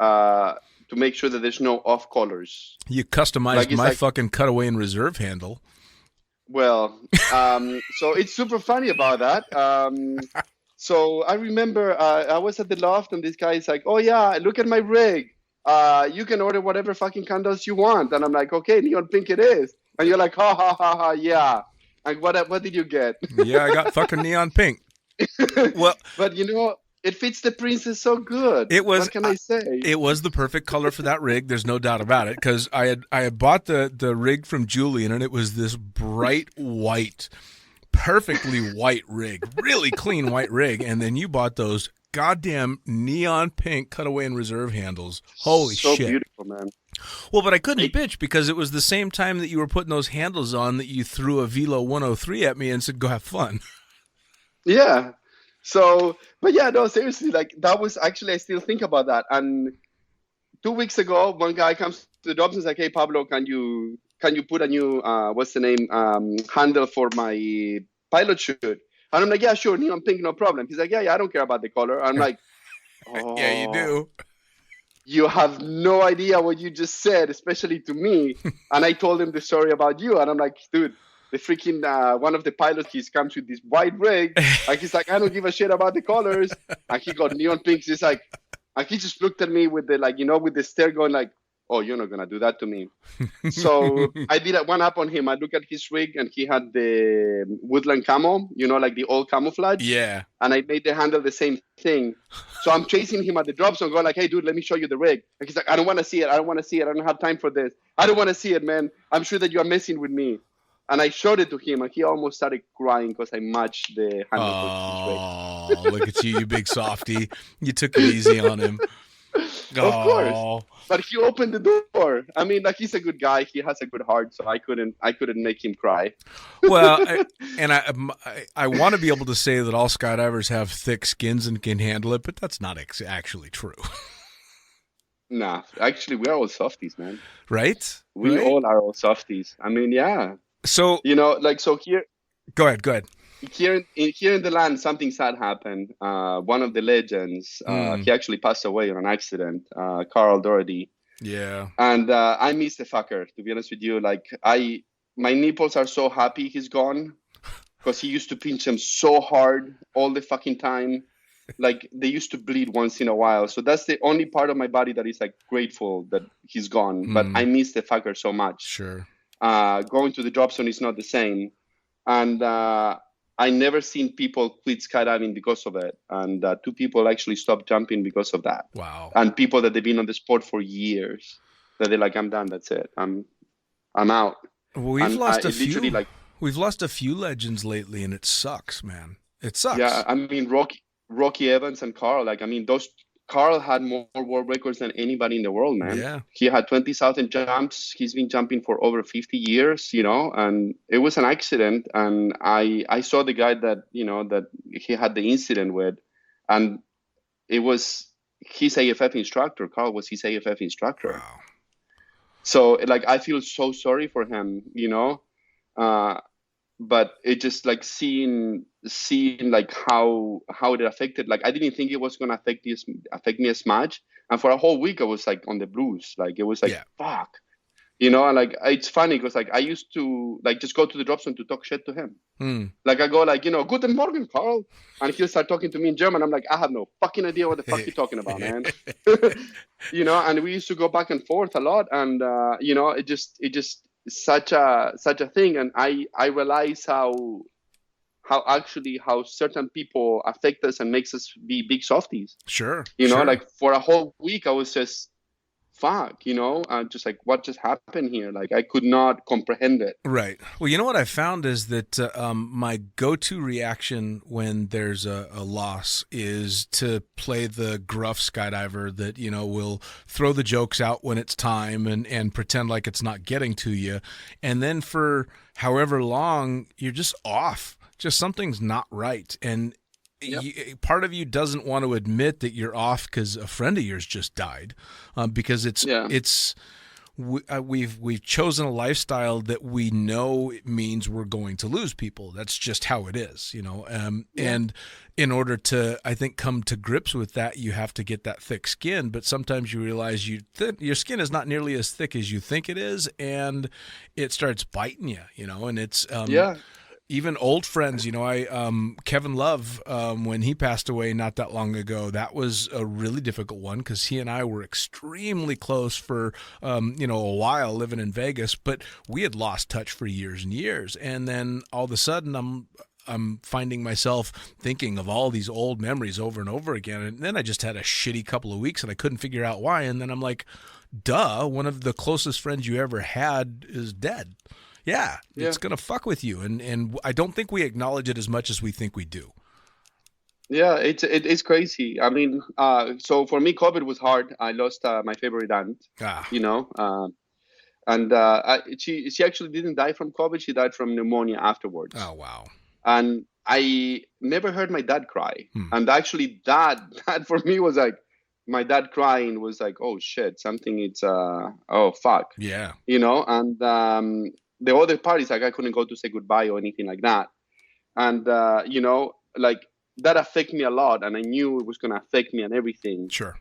to make sure that there's no off colors. You customized my fucking cutaway and reserve handle. Well, so it's super funny about that. So I remember I was at the loft and this guy's like, "Oh yeah, look at my rig. You can order whatever fucking candles you want." And I'm like, "Okay, neon pink it is." And you're like, "Ha ha ha ha, yeah." And what did you get? Yeah, I got fucking neon pink. Well, but it fits the princess so good. What can I say? It was the perfect color for that rig. There's no doubt about it. Because I had bought the rig from Julian, and it was this bright white, perfectly white rig, really clean white rig. And then you bought those goddamn neon pink cutaway and reserve handles. Holy shit! So beautiful, man. Well, but I couldn't bitch because it was the same time that you were putting those handles on that you threw a Velo 103 at me and said, "Go have fun." Yeah. So, but yeah, no, seriously, like that was actually, I still think about that. And 2 weeks ago, one guy comes to the jobs and is like, "Hey, Pablo, can you put a new, handle for my pilot chute?" And I'm like, "Yeah, sure, neon pink, no problem." He's like, yeah, I don't care about the color. I'm like, oh, yeah, you do. You have no idea what you just said, especially to me. And I told him the story about you. And I'm like, dude, the freaking one of the pilot keys comes with this white rig. And he's like, "I don't give a shit about the colors." And he got neon pinks. He's like, and he just looked at me with the with the stare going like, "Oh, you're not gonna do that to me." So I did one up on him. I looked at his rig and he had the woodland camo, like the old camouflage. Yeah. And I made the handle the same thing. So I'm chasing him at the drop zone, going like, "Hey, dude, let me show you the rig." And he's like, "I don't want to see it. I don't want to see it. I don't have time for this. I don't want to see it, man. I'm sure that you are messing with me." And I showed it to him, and he almost started crying because I matched the handle. Oh, look at you big softy. You took it easy on him. Of course. But he opened the door. I mean, like, he's a good guy. He has a good heart, so I couldn't make him cry. Well, I want to be able to say that all skydivers have thick skins and can handle it, but that's not actually true. Nah, actually, we are all softies, man. Right? We all are all softies. I mean, yeah. So so here. Go ahead. Here in the land, something sad happened. One of the legends, he actually passed away in an accident. Carl Doherty. Yeah. And I miss the fucker. To be honest with you, like my nipples are so happy he's gone, because he used to pinch them so hard all the fucking time. Like they used to bleed once in a while. So that's the only part of my body that is like grateful that he's gone. But I miss the fucker so much. Sure. Going to the drop zone is not the same. And I never seen people quit skydiving because of it. And 2 people actually stopped jumping because of that. Wow. And people that they've been on the sport for years, that they're like, "I'm done. That's it. I'm out." We've lost a few legends lately, and it sucks, man. It sucks. Yeah, I mean, Rocky Evans and Carl. Like, I mean, Carl had more world records than anybody in the world, man. Yeah. He had 20,000 jumps. He's been jumping for over 50 years, and it was an accident. And I saw the guy that he had the incident with, and it was his AFF instructor. Carl was his AFF instructor. Wow. So, like, I feel so sorry for him, but it just like seeing like how it affected. Like, I didn't think it was gonna affect me as much, and for a whole week I was like on the blues. Like, it was like, fuck, and like it's funny because like I used to like just go to the drop zone to talk shit to him. Like I go like, "Guten Morgen, Carl," and he'll start talking to me in German. I'm like, I have no fucking idea what the fuck you're talking about, man. And we used to go back and forth a lot, and it just such a thing. And I realize how certain people affect us and makes us be big softies. Sure. Like for a whole week I was just fuck, just like what just happened here? Like I could not comprehend it. Right. Well, you know what I found is that my go-to reaction when there's a loss is to play the gruff skydiver that, will throw the jokes out when it's time and pretend like it's not getting to you. And then for however long, you're just off. Just something's not right. And Yep. part of you doesn't want to admit that you're off because a friend of yours just died, because we've chosen a lifestyle that we know it means we're going to lose people. That's just how it is, And in order to, I think, come to grips with that, you have to get that thick skin. But sometimes you realize your skin is not nearly as thick as you think it is, and it starts biting you, And it's even old friends, Kevin Love, when he passed away not that long ago, that was a really difficult one because he and I were extremely close for, a while living in Vegas, but we had lost touch for years and years. And then all of a sudden I'm finding myself thinking of all these old memories over and over again. And then I just had a shitty couple of weeks and I couldn't figure out why. And then I'm like, duh, one of the closest friends you ever had is dead. Yeah, it's going to fuck with you. And I don't think we acknowledge it as much as we think we do. Yeah, it's crazy. I mean, so for me, COVID was hard. I lost my favorite aunt, she actually didn't die from COVID. She died from pneumonia afterwards. Oh, wow. And I never heard my dad cry. And actually that for me was like, my dad crying was like, oh shit, oh fuck. Yeah. And the other parties, like I couldn't go to say goodbye or anything like that. And, like that affected me a lot. And I knew it was going to affect me and everything. Sure.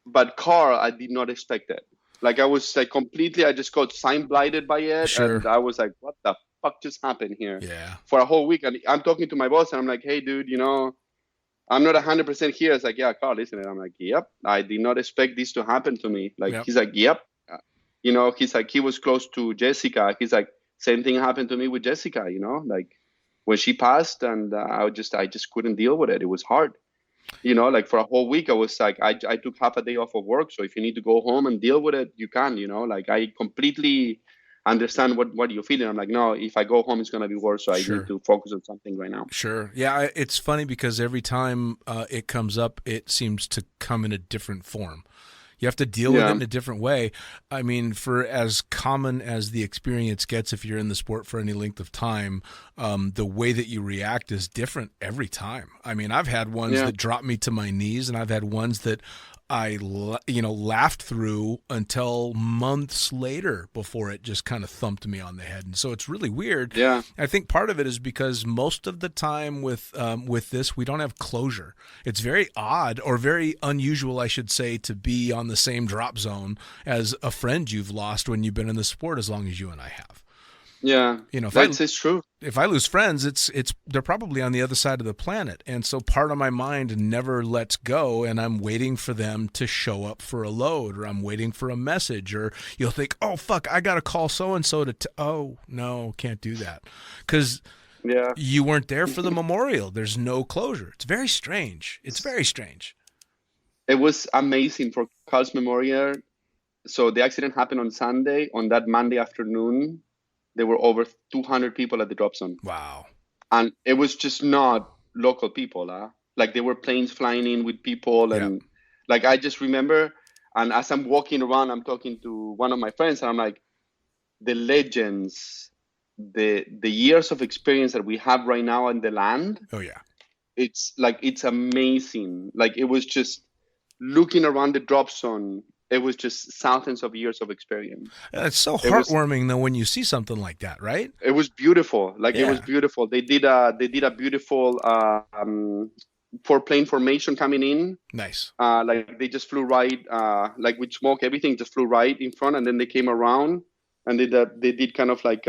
But Carl, I did not expect it. Like I was like I just got sign-blinded by it. Sure. And I was like, what the fuck just happened here? Yeah. For a whole week. And I'm talking to my boss and I'm like, hey dude, I'm not 100% here. It's like, yeah, Carl, isn't it? I'm like, yep. I did not expect this to happen to me. Like, He's like, yep. He's like, he was close to Jessica. He's like, same thing happened to me with Jessica, like when she passed, and I just couldn't deal with it. It was hard, like for a whole week. I was like, I took half a day off of work. So if you need to go home and deal with it, you can, like I completely understand what you're feeling. I'm like, no, if I go home, it's going to be worse. So I need to focus on something right now. Sure. Yeah. It's funny because every time it comes up, it seems to come in a different form. You have to deal with it in a different way. I mean, for as common as the experience gets, if you're in the sport for any length of time, the way that you react is different every time. I mean, I've had ones that drop me to my knees, and I've had ones that I laughed through until months later before it just kind of thumped me on the head. And so it's really weird. Yeah. I think part of it is because most of the time with this, we don't have closure. It's very odd, or very unusual, I should say, to be on the same drop zone as a friend you've lost when you've been in the sport as long as you and I have. Yeah, it's true. If I lose friends, they're probably on the other side of the planet, and so part of my mind never lets go, and I'm waiting for them to show up for a load, or I'm waiting for a message, or you'll think, oh fuck, I gotta call so and so oh no, can't do that, because you weren't there for the memorial. There's no closure. It's very strange. It was amazing for Carl's memorial. So the accident happened on Sunday. On that Monday afternoon, there were over 200 people at the drop zone. Wow. And it was just not local people. Like there were planes flying in with people. And like, I just remember, and as I'm walking around, I'm talking to one of my friends, and I'm like, the legends, the years of experience that we have right now in the land. Oh yeah. It's like, it's amazing. Like it was just looking around the drop zone. It was just thousands of years of experience. It's so heartwarming though when you see something like that, right? It was beautiful. It was beautiful. They did a beautiful for plane formation coming in. Nice. Like they just flew right, like with smoke, everything just flew right in front, and then they came around and they did kind of like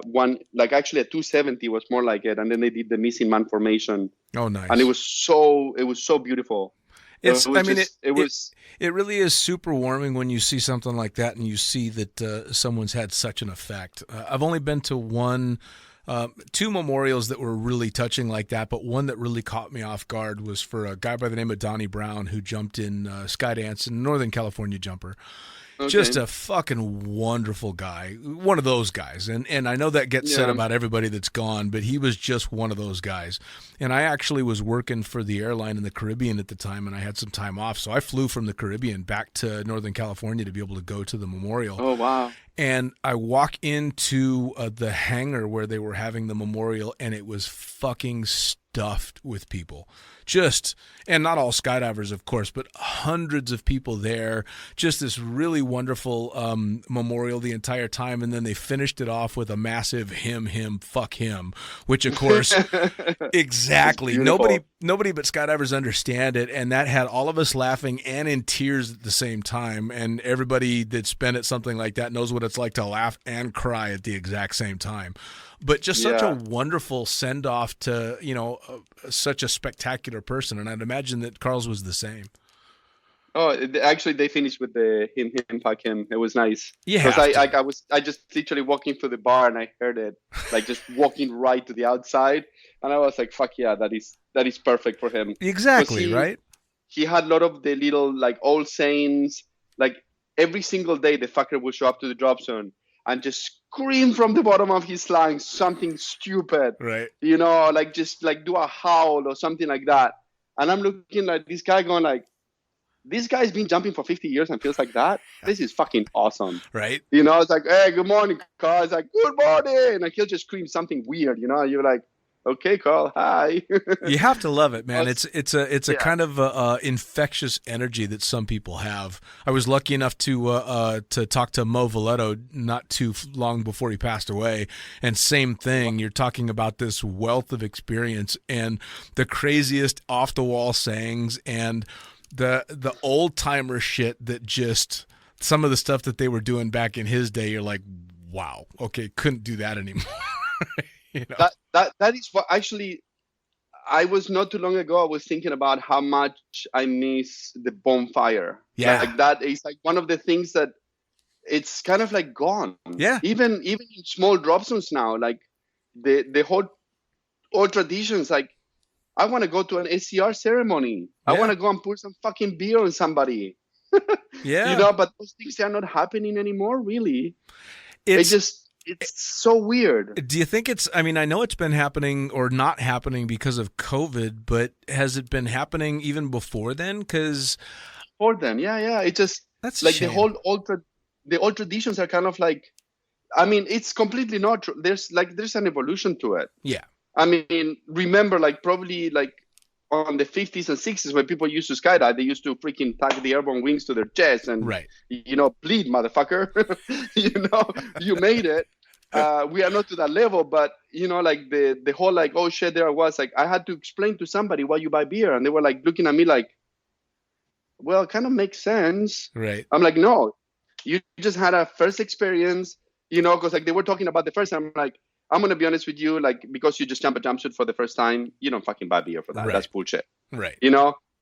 one, like actually a 270 was more like it, and then they did the missing man formation. Oh, nice. And it was so beautiful. It really is super warming when you see something like that and you see that someone's had such an effect. I've only been to one Two memorials that were really touching like that, but one that really caught me off guard was for a guy by the name of Donnie Brown who jumped in Skydance in Northern California jumper. Okay. Just a fucking wonderful guy, one of those guys. And I know that gets said about everybody that's gone, but he was just one of those guys. And I actually was working for the airline in the Caribbean at the time, and I had some time off. So I flew from the Caribbean back to Northern California to be able to go to the memorial. Oh, wow. And I walk into the hangar where they were having the memorial, and it was fucking stuffed with people. And not all skydivers, of course, but hundreds of people there. Just this really wonderful memorial the entire time. And then they finished it off with a massive him, fuck him, which, of course, exactly. Nobody but skydivers understand it. And that had all of us laughing and in tears at the same time. And everybody that's been at something like that knows what it's like to laugh and cry at the exact same time. But just such a wonderful send-off to, such a spectacular person. And I'd imagine that Carl's was the same. Oh, actually, they finished with the him, fuck him. It was nice. Yeah. Because I just literally walking through the bar and I heard it, like just walking right to the outside. And I was like, fuck yeah, that is perfect for him. Exactly, right? He had a lot of the little, like, old sayings. Like, every single day, the fucker will show up to the drop zone and just scream from the bottom of his lungs something stupid, right? Like just like do a howl or something like that. And I'm looking at this guy going like, this guy's been jumping for 50 years and feels like that. This is fucking awesome, right? It's like, hey, good morning, Carl. It's like, good morning, and he'll just scream something weird. You're like, okay, Carl, hi. You have to love it, man. It's a kind of infectious energy that some people have. I was lucky enough to talk to Mo Valeto not too long before he passed away, and same thing. You're talking about this wealth of experience and the craziest off the wall sayings and the old timer shit that just some of the stuff that they were doing back in his day. You're like, wow, okay, couldn't do that anymore. That is what actually I was not too long ago. I was thinking about how much I miss the bonfire. Yeah, like that is like one of the things that it's kind of like gone. Yeah, even in small drop zones now, like the whole old traditions. Like I want to go to an SCR ceremony. Yeah. I want to go and pour some fucking beer on somebody. Yeah, but those things are not happening anymore. Really, It's so weird. Do you think I know it's been happening or not happening because of COVID, but has it been happening even before then? Before then, yeah. It just, that's like the whole the old traditions are kind of like, it's completely not true. There's an evolution to it. Yeah. Remember, like probably like on the 50s and 60s when people used to skydive, they used to freaking tag the airborne wings to their chest and, right. Bleed, motherfucker. You made it. We are not to that level, but, like the whole like, oh shit, there I was. Like, I had to explain to somebody why you buy beer. And they were like looking at me like, well, it kind of makes sense. Right. I'm like, no, you just had a first experience, because like they were talking about the first time. I'm like, I'm going to be honest with you, like, because you just jump a jumpsuit for the first time, you don't fucking buy beer for that. Right. That's bullshit. Right.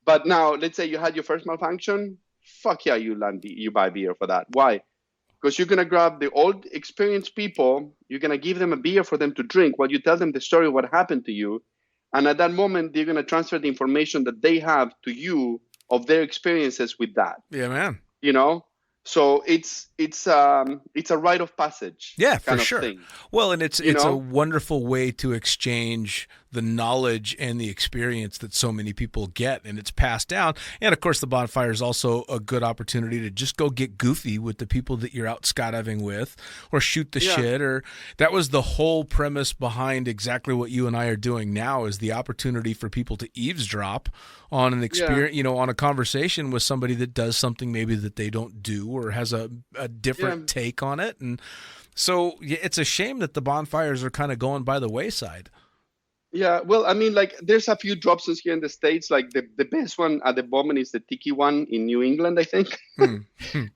But now, let's say you had your first malfunction. Fuck yeah, you buy beer for that. Why? Because you're going to grab the old experienced people. You're going to give them a beer for them to drink while you tell them the story of what happened to you. And at that moment, they're going to transfer the information that they have to you of their experiences with that. Yeah, man. So it's a rite of passage. Yeah, for sure. Thing. Well, and it's a wonderful way to exchange the knowledge and the experience that so many people get, and it's passed down. And of course, the bonfire is also a good opportunity to just go get goofy with the people that you're out skydiving with, or shoot the shit. Or that was the whole premise behind exactly what you and I are doing now, is the opportunity for people to eavesdrop on an experience, on a conversation with somebody that does something maybe that they don't do or has a different take on it. And so it's a shame that the bonfires are kind of going by the wayside. Yeah, well, there's a few drop zones here in the States. Like the best one at the moment is the tiki one in New England, I think.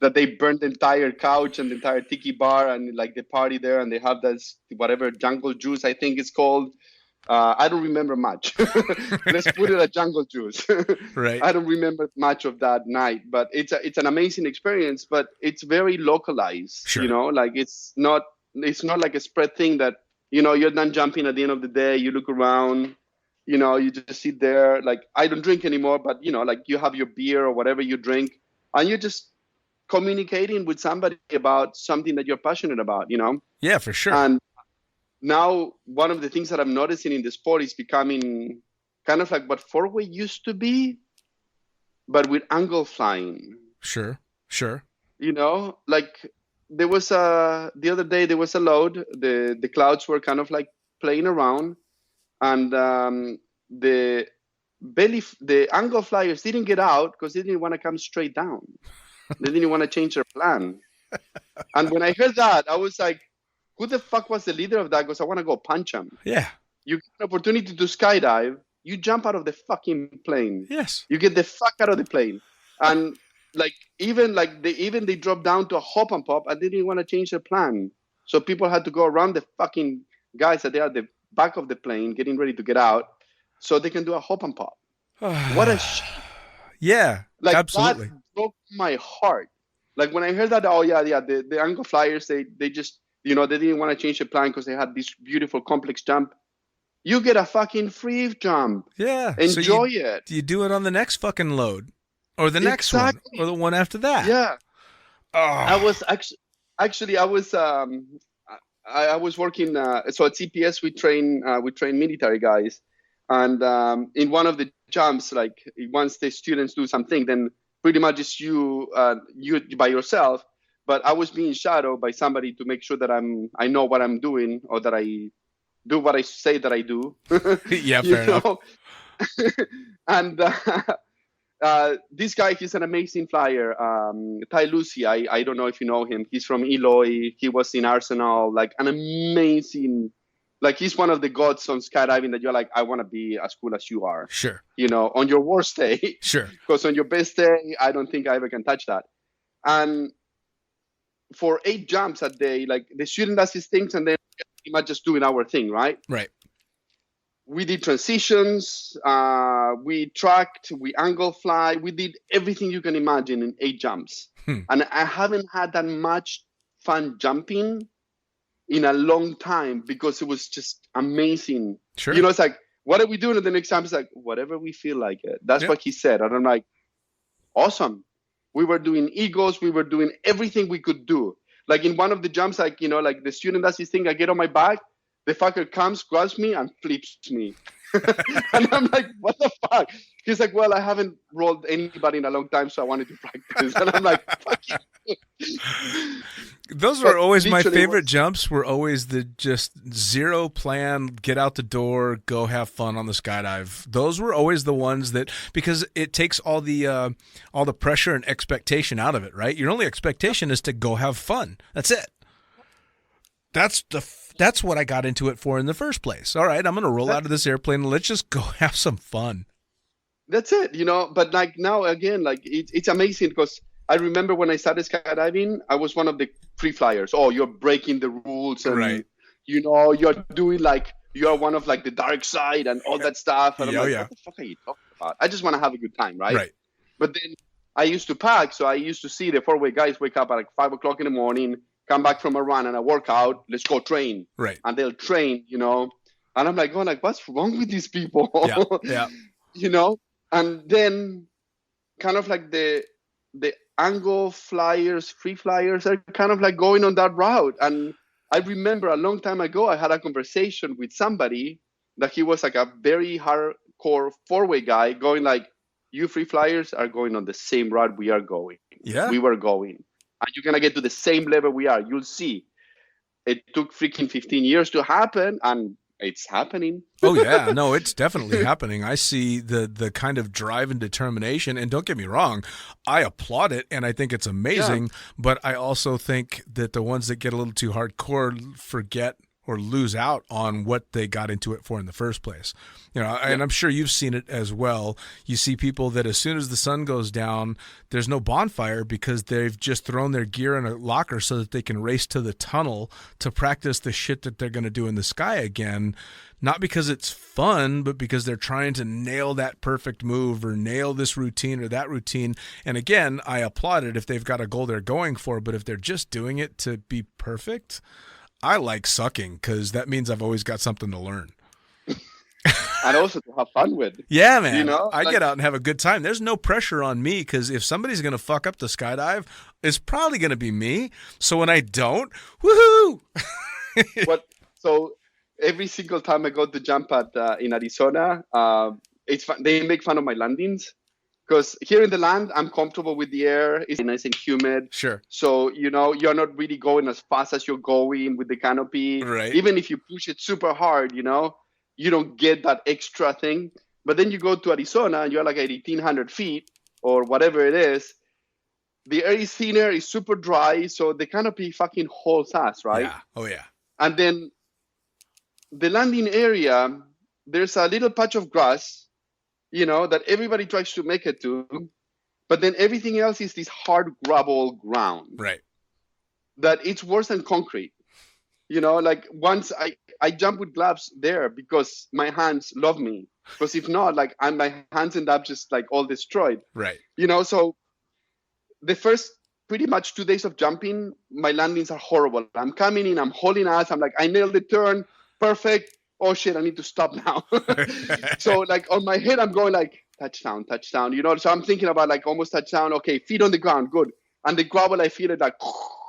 That they burned the entire couch and the entire tiki bar and like the party there, and they have this whatever jungle juice, I think it's called. I don't remember much. Let's put it at jungle juice. Right. I don't remember much of that night, but it's an amazing experience. But it's very localized. Sure. Like it's not like a spread thing that you're done jumping at the end of the day. You look around, you just sit there. Like, I don't drink anymore, but, like you have your beer or whatever you drink, and you're just communicating with somebody about something that you're passionate about, Yeah, for sure. And now one of the things that I'm noticing in the sport is becoming kind of like what four-way used to be, but with angle flying. Sure. Like there was the other day there was a load. The clouds were kind of like playing around, and the angle flyers didn't get out because they didn't want to come straight down. They didn't want to change their plan. And when I heard that, I was like, who the fuck was the leader of that? Because I want to go punch him. Yeah. You get an opportunity to skydive, you jump out of the fucking plane. Yes. You get the fuck out of the plane. And they dropped down to a hop and pop, and they didn't want to change their plan. So people had to go around the fucking guys that they are at the back of the plane getting ready to get out so they can do a hop and pop. What a shit. Yeah, like, absolutely. That broke my heart. Like when I heard that, the angle flyers, they just, they didn't want to change the plan because they had this beautiful complex jump. You get a fucking free jump. Yeah. Enjoy it. You do it on the next fucking load. Or the next one. Or the one after that. Yeah. Oh. I was I was working, so at CPS we train military guys. And in one of the jumps, like once the students do something, then pretty much it's you by yourself. But I was being shadowed by somebody to make sure that I know what I'm doing, or that I do what I say that I do. Yeah, fair enough. And this guy, he's an amazing flyer. Ty Lucy, I don't know if you know him. He's from Eloy. He was in Arsenal. Like an amazing, like he's one of the gods on skydiving that you're like, I want to be as cool as you are. Sure. On your worst day. Sure. Because on your best day, I don't think I ever can touch that. And for 8 jumps a day, like the student does his things and then pretty much just doing our thing, right? Right. We did transitions, we tracked, we angle fly, we did everything you can imagine in 8 jumps. And I haven't had that much fun jumping in a long time because it was just amazing. Sure. It's like, what are we doing at the next time? It's like, whatever we feel like it. That's what he said. And I'm like, awesome. We were doing egos. We were doing everything we could do. Like in one of the jumps, like, like the student does his thing. I get on my back. The fucker comes, grabs me, and flips me. And I'm like, what the fuck? He's like, well, I haven't rolled anybody in a long time, so I wanted to practice. And I'm like, fuck you. Those were always my favorite jumps. Were always the just zero plan, get out the door, go have fun on the skydive. Those were always the ones that, because it takes all the pressure and expectation out of it, right? Your only expectation is to go have fun. That's it. That's what I got into it for in the first place. All right, I'm going to roll out of this airplane and let's just go have some fun. That's it, But like now, again, like it's amazing because I remember when I started skydiving, I was one of the free flyers. Oh, you're breaking the rules, and right. You're doing like you're one of like the dark side and all that stuff. And I'm like, what the fuck are you talking about? I just want to have a good time, right? Right. But then I used to pack, so I used to see the 4-way guys wake up at like 5 o'clock in the morning, come back from a run and a workout. Let's go train. Right. And they'll train, And I'm like, going like, what's wrong with these people? Yeah. And then kind of like the angle flyers, free flyers are kind of like going on that route. And I remember a long time ago, I had a conversation with somebody that he was like a very hardcore 4-way guy going like, you free flyers are going on the same route we are going. Yeah. We were going. And you're going to get to the same level we are. You'll see. It took freaking 15 years to happen, and it's happening. Oh, yeah. No, it's definitely happening. I see the kind of drive and determination, and don't get me wrong, I applaud it, and I think it's amazing, but I also think that the ones that get a little too hardcore forget or lose out on what they got into it for in the first place. And I'm sure you've seen it as well. You see people that as soon as the sun goes down, there's no bonfire because they've just thrown their gear in a locker so that they can race to the tunnel to practice the shit that they're going to do in the sky again. Not because it's fun, but because they're trying to nail that perfect move or nail this routine or that routine. And again, I applaud it if they've got a goal they're going for, but if they're just doing it to be perfect, I like sucking because that means I've always got something to learn. And also to have fun with. Yeah, man. You know, I get out and have a good time. There's no pressure on me because if somebody's going to fuck up the skydive, it's probably going to be me. So when I don't, woohoo! So every single time I go to jump in Arizona, it's fun. They make fun of my landings because here in the land, I'm comfortable with the air. It's nice and humid. Sure. So, you're not really going as fast as you're going with the canopy. Right. Even if you push it super hard, you don't get that extra thing. But then you go to Arizona and you're like at 1,800 feet or whatever it is. The air is thinner, it's super dry, so the canopy fucking holds us, right? Yeah. Oh, yeah. And then the landing area, there's a little patch of grass, that everybody tries to make it to. But then everything else is this hard gravel ground. Right. That it's worse than concrete. Like once I jump with gloves there because my hands love me. Because if not, like my hands end up just like all destroyed. Right. So the first pretty much 2 days of jumping, my landings are horrible. I'm coming in, I'm hauling ass. I'm like, I nailed the turn. Perfect. Oh shit, I need to stop now. So like on my head, I'm going like touchdown. So I'm thinking about like almost touchdown. Okay, feet on the ground. Good. And the gravel, I feel it like,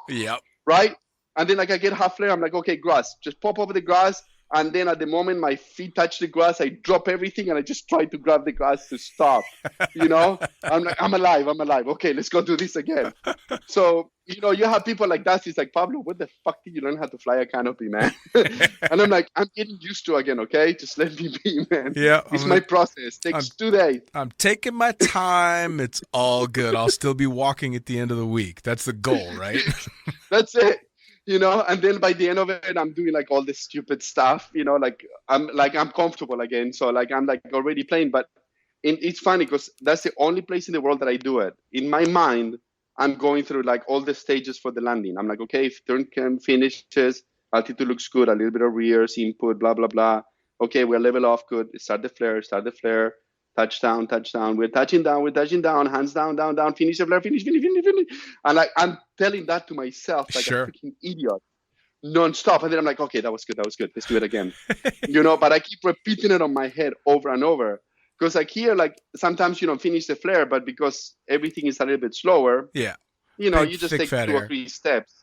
yep. Right? And then like I get half flare, I'm like, okay, grass, just pop over the grass. And then at the moment my feet touch the grass, I drop everything and I just try to grab the grass to stop. I'm like, I'm alive. Okay, let's go do this again. So, you have people like that. It's like, Pablo, what the fuck did you learn how to fly a canopy, man? And I'm like, I'm getting used to again, okay? Just let me be, man. Yeah. It's my process. Takes 2 days. I'm taking my time. It's all good. I'll still be walking at the end of the week. That's the goal, right? That's it. And then by the end of it, I'm doing like all this stupid stuff, I'm comfortable again. So like, I'm like already playing, but it's funny because that's the only place in the world that I do it. In my mind, I'm going through like all the stages for the landing. I'm like, okay, if turn cam finishes, altitude looks good, a little bit of rears, input, blah, blah, blah. Okay, we're level off, good. Start the flare. Touchdown. We're touching down, hands down, finish the flare, finish. And like, I'm telling that to myself like sure. a freaking idiot, non-stop. And then I'm like, okay, that was good. Let's do it again. But I keep repeating it on my head over and over. Because like here, like sometimes you don't finish the flare, but because everything is a little bit slower, yeah, you just take 2 or 3 steps.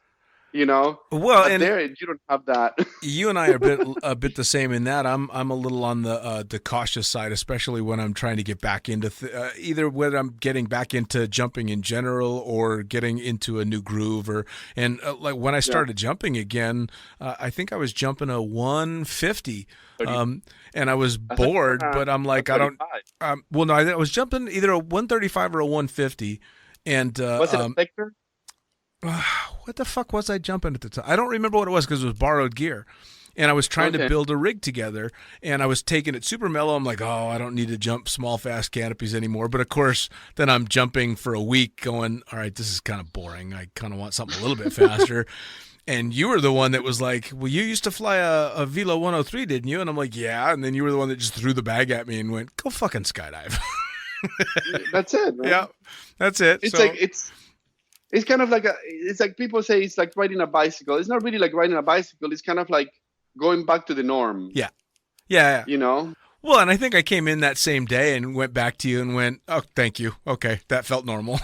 Well, but and there you don't have that. You and I are a bit the same in that. I'm a little on the cautious side, especially when I'm trying to get back into either when I'm getting back into jumping in general or getting into a new groove. Like when I started jumping again, I think I was jumping a 150, and I was bored. But I'm like, I don't. Well, no, I was jumping either a 135 or a 150, and was it a Spectre? What the fuck was I jumping at the time? I don't remember what it was because it was borrowed gear. And I was trying to build a rig together, and I was taking it super mellow. I'm like, oh, I don't need to jump small, fast canopies anymore. But, of course, then I'm jumping for a week going, all right, this is kind of boring. I kind of want something a little bit faster. And you were the one that was like, well, you used to fly a Velo 103, didn't you? And I'm like, yeah. And then you were the one that just threw the bag at me and went, go fucking skydive. That's it, man. Yeah, that's it. It's like it's kind of like it's like people say it's like riding a bicycle. It's not really like riding a bicycle. It's kind of like going back to the norm. Yeah. Well, and I think I came in that same day and went back to you and went, oh, thank you. Okay, that felt normal.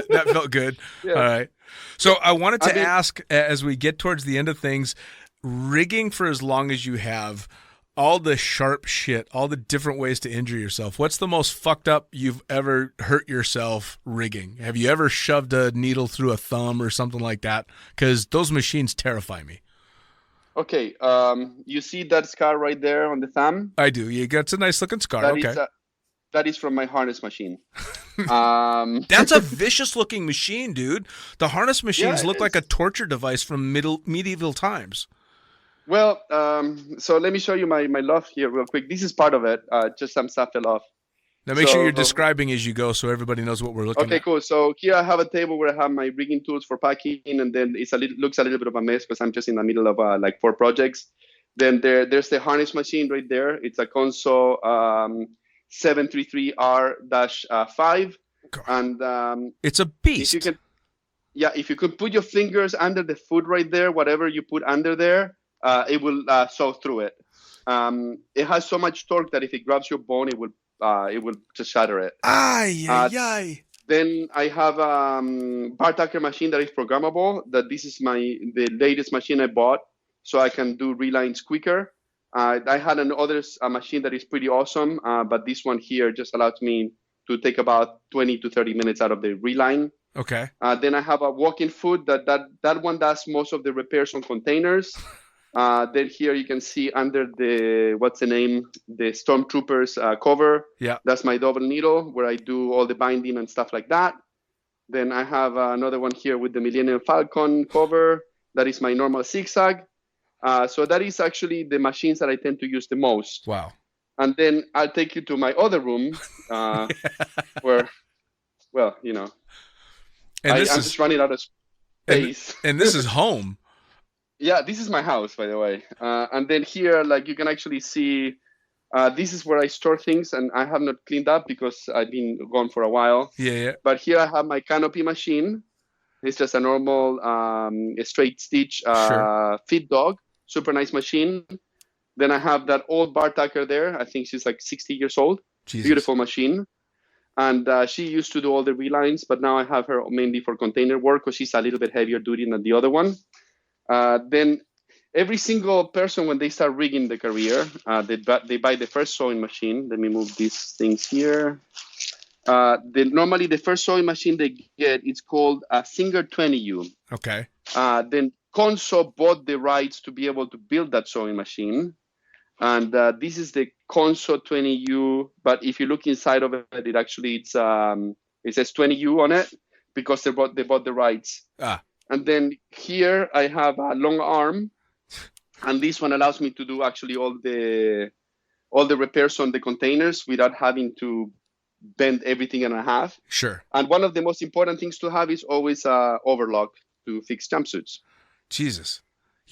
That felt good. Yeah. All right. So I wanted to ask, as we get towards the end of things, rigging for as long as you have, all the sharp shit, all the different ways to injure yourself. What's the most fucked up you've ever hurt yourself rigging? Have you ever shoved a needle through a thumb or something like that? Because those machines terrify me. Okay, you see that scar right there on the thumb? I do. Yeah, it's a nice looking scar. That is from my harness machine. That's a vicious looking machine, dude. The harness machines look like a torture device from medieval times. Well, so let me show you my loft here real quick. This is part of it. Just some stuff fell off. Now make sure you're describing as you go so everybody knows what we're looking at. Okay, cool. So here I have a table where I have my rigging tools for packing, and then looks a little bit of a mess because I'm just in the middle of like 4 projects. Then there's the harness machine right there. It's a Console 733R-5. And it's a beast. yeah, if you could put your fingers under the foot right there, whatever you put under there, it will saw through it. It has so much torque that if it grabs your bone, it will just shatter it. Ay, ay, ay. Then I have bar tacker machine that is programmable. That this is the latest machine I bought, so I can do relines quicker. I had another machine that is pretty awesome, but this one here just allows me to take about 20 to 30 minutes out of the reline. Okay. Then I have a walk-in foot that one does most of the repairs on containers. Then here you can see under the Stormtroopers cover. Yeah. That's my double needle where I do all the binding and stuff like that. Then I have another one here with the Millennium Falcon cover. That is my normal zigzag. So that is actually the machines that I tend to use the most. Wow. And then I'll take you to my other room where, well, you know, And I'm just running out of space. And this is home. Yeah, this is my house, by the way. And then here, like you can actually see, this is where I store things, and I have not cleaned up because I've been gone for a while. Yeah. But here I have my canopy machine. It's just a normal straight stitch Sure. feed dog. Super nice machine. Then I have that old bar tacker there. I think she's like 60 years old. Jesus. Beautiful machine. And she used to do all the relines, but now I have her mainly for container work because she's a little bit heavier duty than the other one. Then every single person, when they start rigging the career, they buy the first sewing machine. Let me move these things here. Normally the first sewing machine they get, it's called a Singer 20U. Okay. Then Conso bought the rights to be able to build that sewing machine. And this is the Conso 20U, but if you look inside of it, it says 20U on it because they bought the rights. And then here I have a long arm, and this one allows me to do actually all the repairs on the containers without having to bend everything in half. Sure. And one of the most important things to have is always overlock to fix jumpsuits. Jesus.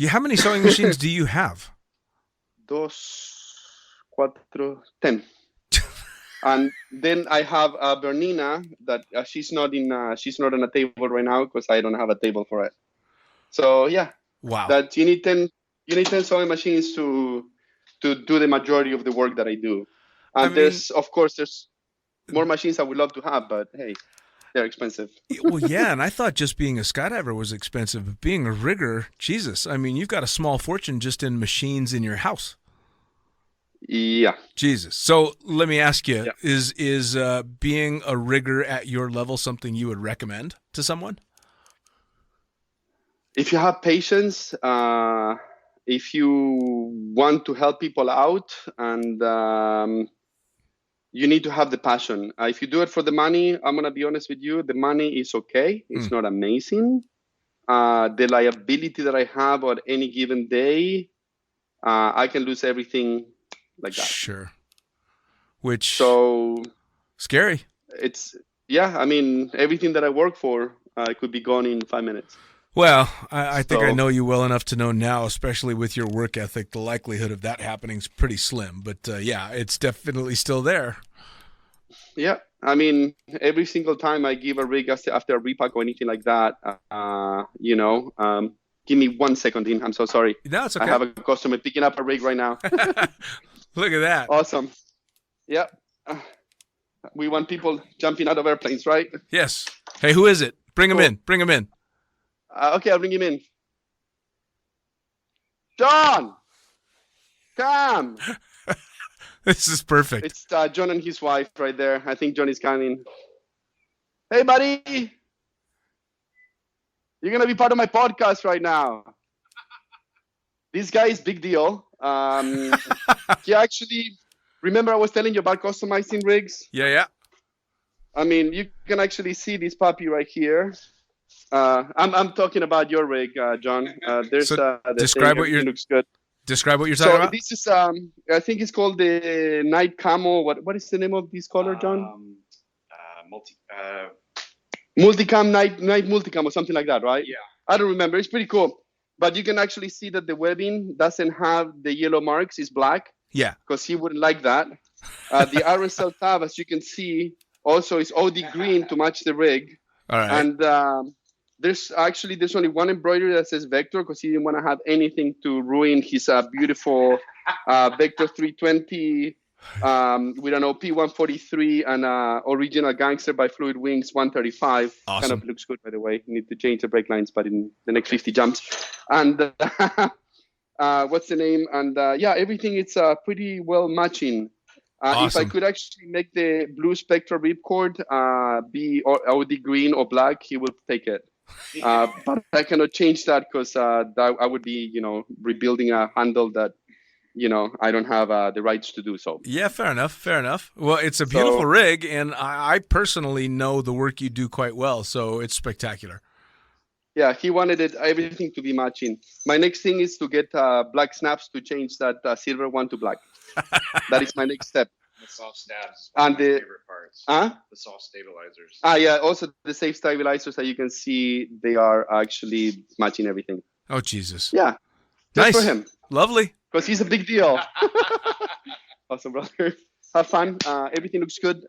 How many sewing machines do you have? 2, 4, 10. And then I have Bernina that she's not on a table right now because I don't have a table for it. So yeah, Wow. that you need 10 sewing machines to do the majority of the work that I do. And there's more machines I would love to have, but hey, they're expensive. Well, yeah, and I thought just being a skydiver was expensive, but being a rigger, Jesus, I mean, you've got a small fortune just in machines in your house. Yeah. Jesus. So let me ask you, is being a rigger at your level something you would recommend to someone? If you have patience, if you want to help people out, and you need to have the passion. If you do it for the money, I'm going to be honest with you, the money is okay. It's not amazing. The liability that I have on any given day, I can lose everything like that. Sure. So scary. I mean, everything that I work for could be gone in 5 minutes. Well, I think I know you well enough to know now, especially with your work ethic, the likelihood of that happening is pretty slim. But yeah, it's definitely still there. Yeah. I mean, every single time I give a rig after a repack or anything like that, give me 1 second, Dean. I'm so sorry. No, it's okay. I have a customer picking up a rig right now. Look at that. Awesome. Yeah. We want people jumping out of airplanes, right? Yes. Hey, who is it? Bring him in. Bring him in. Okay, I'll bring him in. John! Come! This is perfect. It's John and his wife right there. I think John is coming. Hey, buddy! You're going to be part of my podcast right now. This guy is big deal. He actually... Remember I was telling you about customizing rigs? Yeah. I mean, you can actually see this puppy right here. I'm talking about your rig, John. Describe what looks good. Describe what you're talking about. This is I think it's called the Night Camo. What is the name of this color, John? Multicam night multicam or something like that, right? Yeah. I don't remember. It's pretty cool. But you can actually see that the webbing doesn't have the yellow marks. It's black. Yeah. Because he wouldn't like that. The RSL tab, as you can see, also is OD green to match the rig. All right. And There's only one embroidery that says Vector because he didn't want to have anything to ruin his beautiful Vector 320 with an OP 143 and original Gangster by Fluid Wings 135. Awesome. Kind of looks good, by the way. Need to change the brake lines, but in the next 50 jumps. And what's the name? And everything it's pretty well matching. Awesome. If I could actually make the blue Spectra ripcord be OD green or black, he will take it. But I cannot change that because I would be, rebuilding a handle that, I don't have the rights to do so. Yeah, fair enough. Well, it's a beautiful rig, and I personally know the work you do quite well, so it's spectacular. Yeah, he wanted everything to be matching. My next thing is to get black snaps to change that silver one to black. That is my next step. The soft stabs is And one of my favorite parts. The soft stabilizers. Yeah. Also, the safe stabilizers that you can see, they are actually matching everything. Oh, Jesus. Yeah. Nice. Just for him. Lovely. Because he's a big deal. Awesome, brother. Have fun. Everything looks good.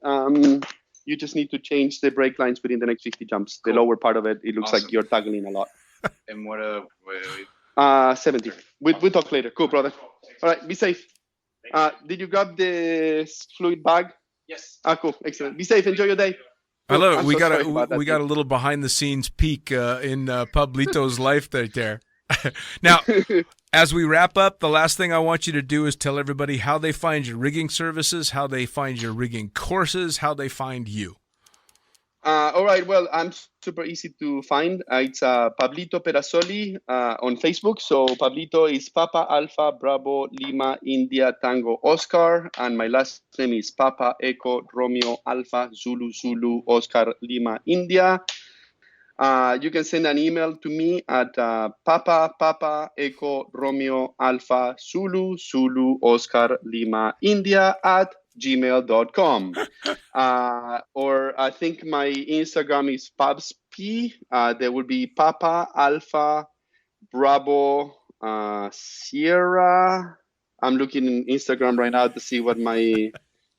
You just need to change the brake lines within the next 50 jumps. The lower part of it looks like you're toggling a lot. And what 70. We'll talk later. Cool, brother. All right, be safe. Did you grab the fluid bag? Yes. Cool. Excellent. Be safe. Enjoy your day. Hello. I'm We so got sorry about that, a little behind the scenes peek in Pablito's life right there. Now, as we wrap up, the last thing I want you to do is tell everybody how they find your rigging services, how they find your rigging courses, how they find you. All right. Well, I'm super easy to find. It's Pablito Perazzoli on Facebook. So Pablito is Papa Alpha Bravo Lima India Tango Oscar, and my last name is Papa Echo Romeo Alpha Zulu Zulu Oscar Lima India. You can send an email to me at Papa Echo Romeo Alpha Zulu Zulu Oscar Lima India at gmail.com. Or I think my Instagram is PabsP. There will be Papa Alpha Bravo Sierra. I'm looking in Instagram right now to see what my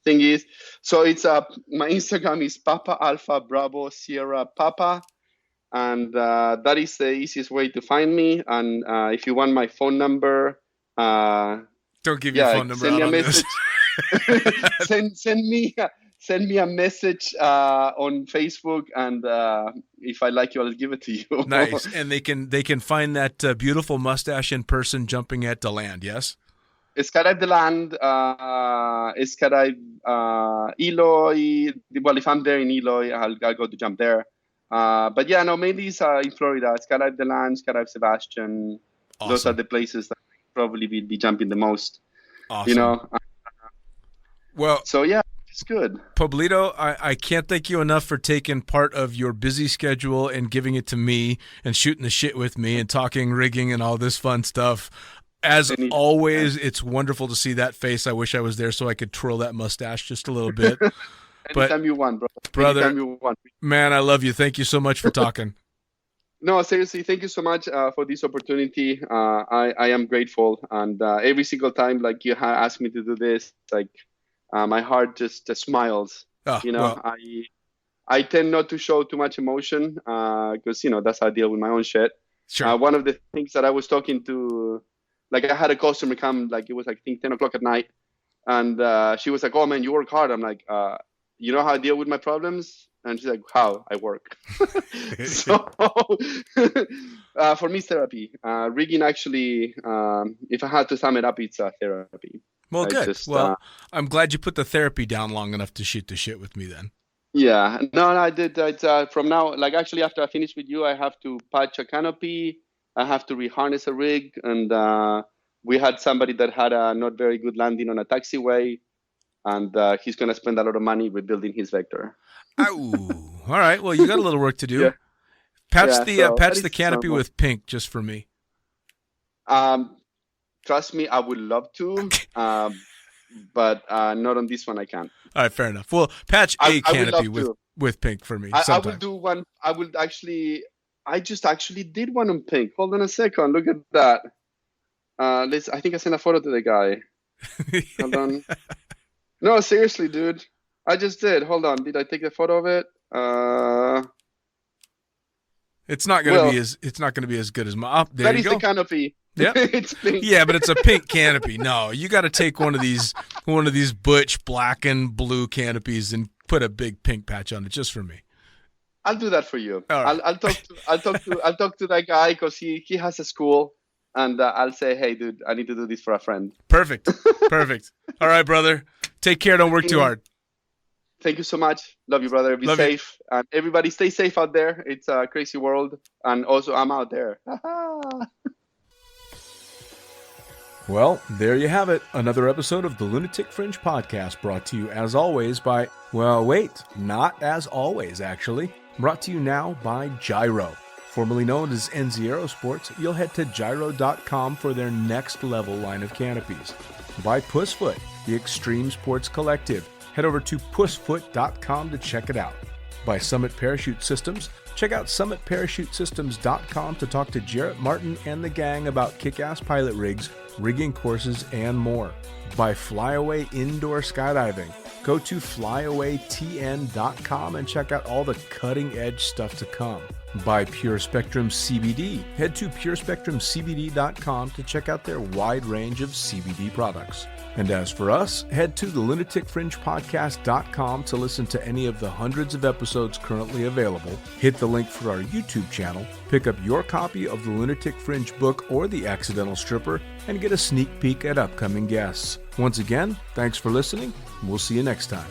thing is. So it's my Instagram is Papa Alpha Bravo Sierra Papa. And that is the easiest way to find me. And if you want my phone number, don't give your phone number send out me a on message. send me a message on Facebook, and if I like you, I'll give it to you. Nice. And they can find that beautiful mustache in person jumping at the land. Yes. Skydive the land. Skydive Eloy. Well, if I'm there in Eloy, I'll go to jump there. But yeah, no, mainly it's in Florida. Skydive the land, Skydive Sebastian. Awesome. Those are the places that probably will be jumping the most. Awesome. Well, so yeah, it's good. Pablito, I can't thank you enough for taking part of your busy schedule and giving it to me and shooting the shit with me and talking rigging and all this fun stuff. As always, it's wonderful to see that face. I wish I was there so I could twirl that mustache just a little bit. Anytime you want, brother. Anytime you want. Man, I love you. Thank you so much for talking. No, seriously, thank you so much for this opportunity. I am grateful, and every single time, like you ask me to do this, like my heart just smiles. Well. I tend not to show too much emotion because that's how I deal with my own shit. Sure. One of the things that I was talking to, like I had a customer come, like it was like I think 10 o'clock at night, and she was like, "Oh man, you work hard." I'm like, "You know how I deal with my problems?" And she's like, "How? I work." So for me, it's therapy. Rigging actually, if I had to sum it up, it's therapy. Well, good. I'm glad you put the therapy down long enough to shoot the shit with me then. Yeah. No, I did. From now, like actually after I finish with you, I have to patch a canopy. I have to reharness a rig. And we had somebody that had a not very good landing on a taxiway. And he's going to spend a lot of money rebuilding his Vector. Ow. All right. Well, you got a little work to do. Yeah. Patch the canopy with pink just for me. Trust me, I would love to, but not on this one. I can't. All right, fair enough. Well, patch a canopy with pink for me. I will do one. I just actually did one on pink. Hold on a second. Look at that. I think I sent a photo to the guy. Hold on. No, seriously, dude. I just did. Hold on. Did I take a photo of it? It's not going to be as good as my. Oh, there that you is go. the canopy. Yep. It's pink. Yeah, but it's a pink canopy. No, you got to take one of these butch black and blue canopies and put a big pink patch on it just for me. I'll do that for you. All right. I'll talk to that guy because he has a school, and I'll say, hey, dude, I need to do this for a friend. Perfect. All right, brother. Take care. Don't work too hard. Thank you so much. Love you, brother. Be safe. And everybody stay safe out there. It's a crazy world. And also, I'm out there. Well, there you have it. Another episode of the Lunatic Fringe podcast brought to you as always by, well, wait, not as always, actually. Brought to you now by Gyro. Formerly known as NZ Aerosports, you'll head to gyro.com for their next level line of canopies. By Pussfoot, the Extreme Sports Collective. Head over to pussfoot.com to check it out. By Summit Parachute Systems, check out summitparachutesystems.com to talk to Jarrett Martin and the gang about kick-ass pilot rigs, rigging courses, and more. By Flyaway Indoor Skydiving, go to flyawaytn.com and check out all the cutting-edge stuff to come. By Pure Spectrum CBD, head to purespectrumcbd.com to check out their wide range of CBD products. And as for us, head to the lunaticfringepodcast.com to listen to any of the hundreds of episodes currently available, hit the link for our YouTube channel, pick up your copy of the Lunatic Fringe book or The Accidental Stripper, and get a sneak peek at upcoming guests. Once again, thanks for listening. We'll see you next time.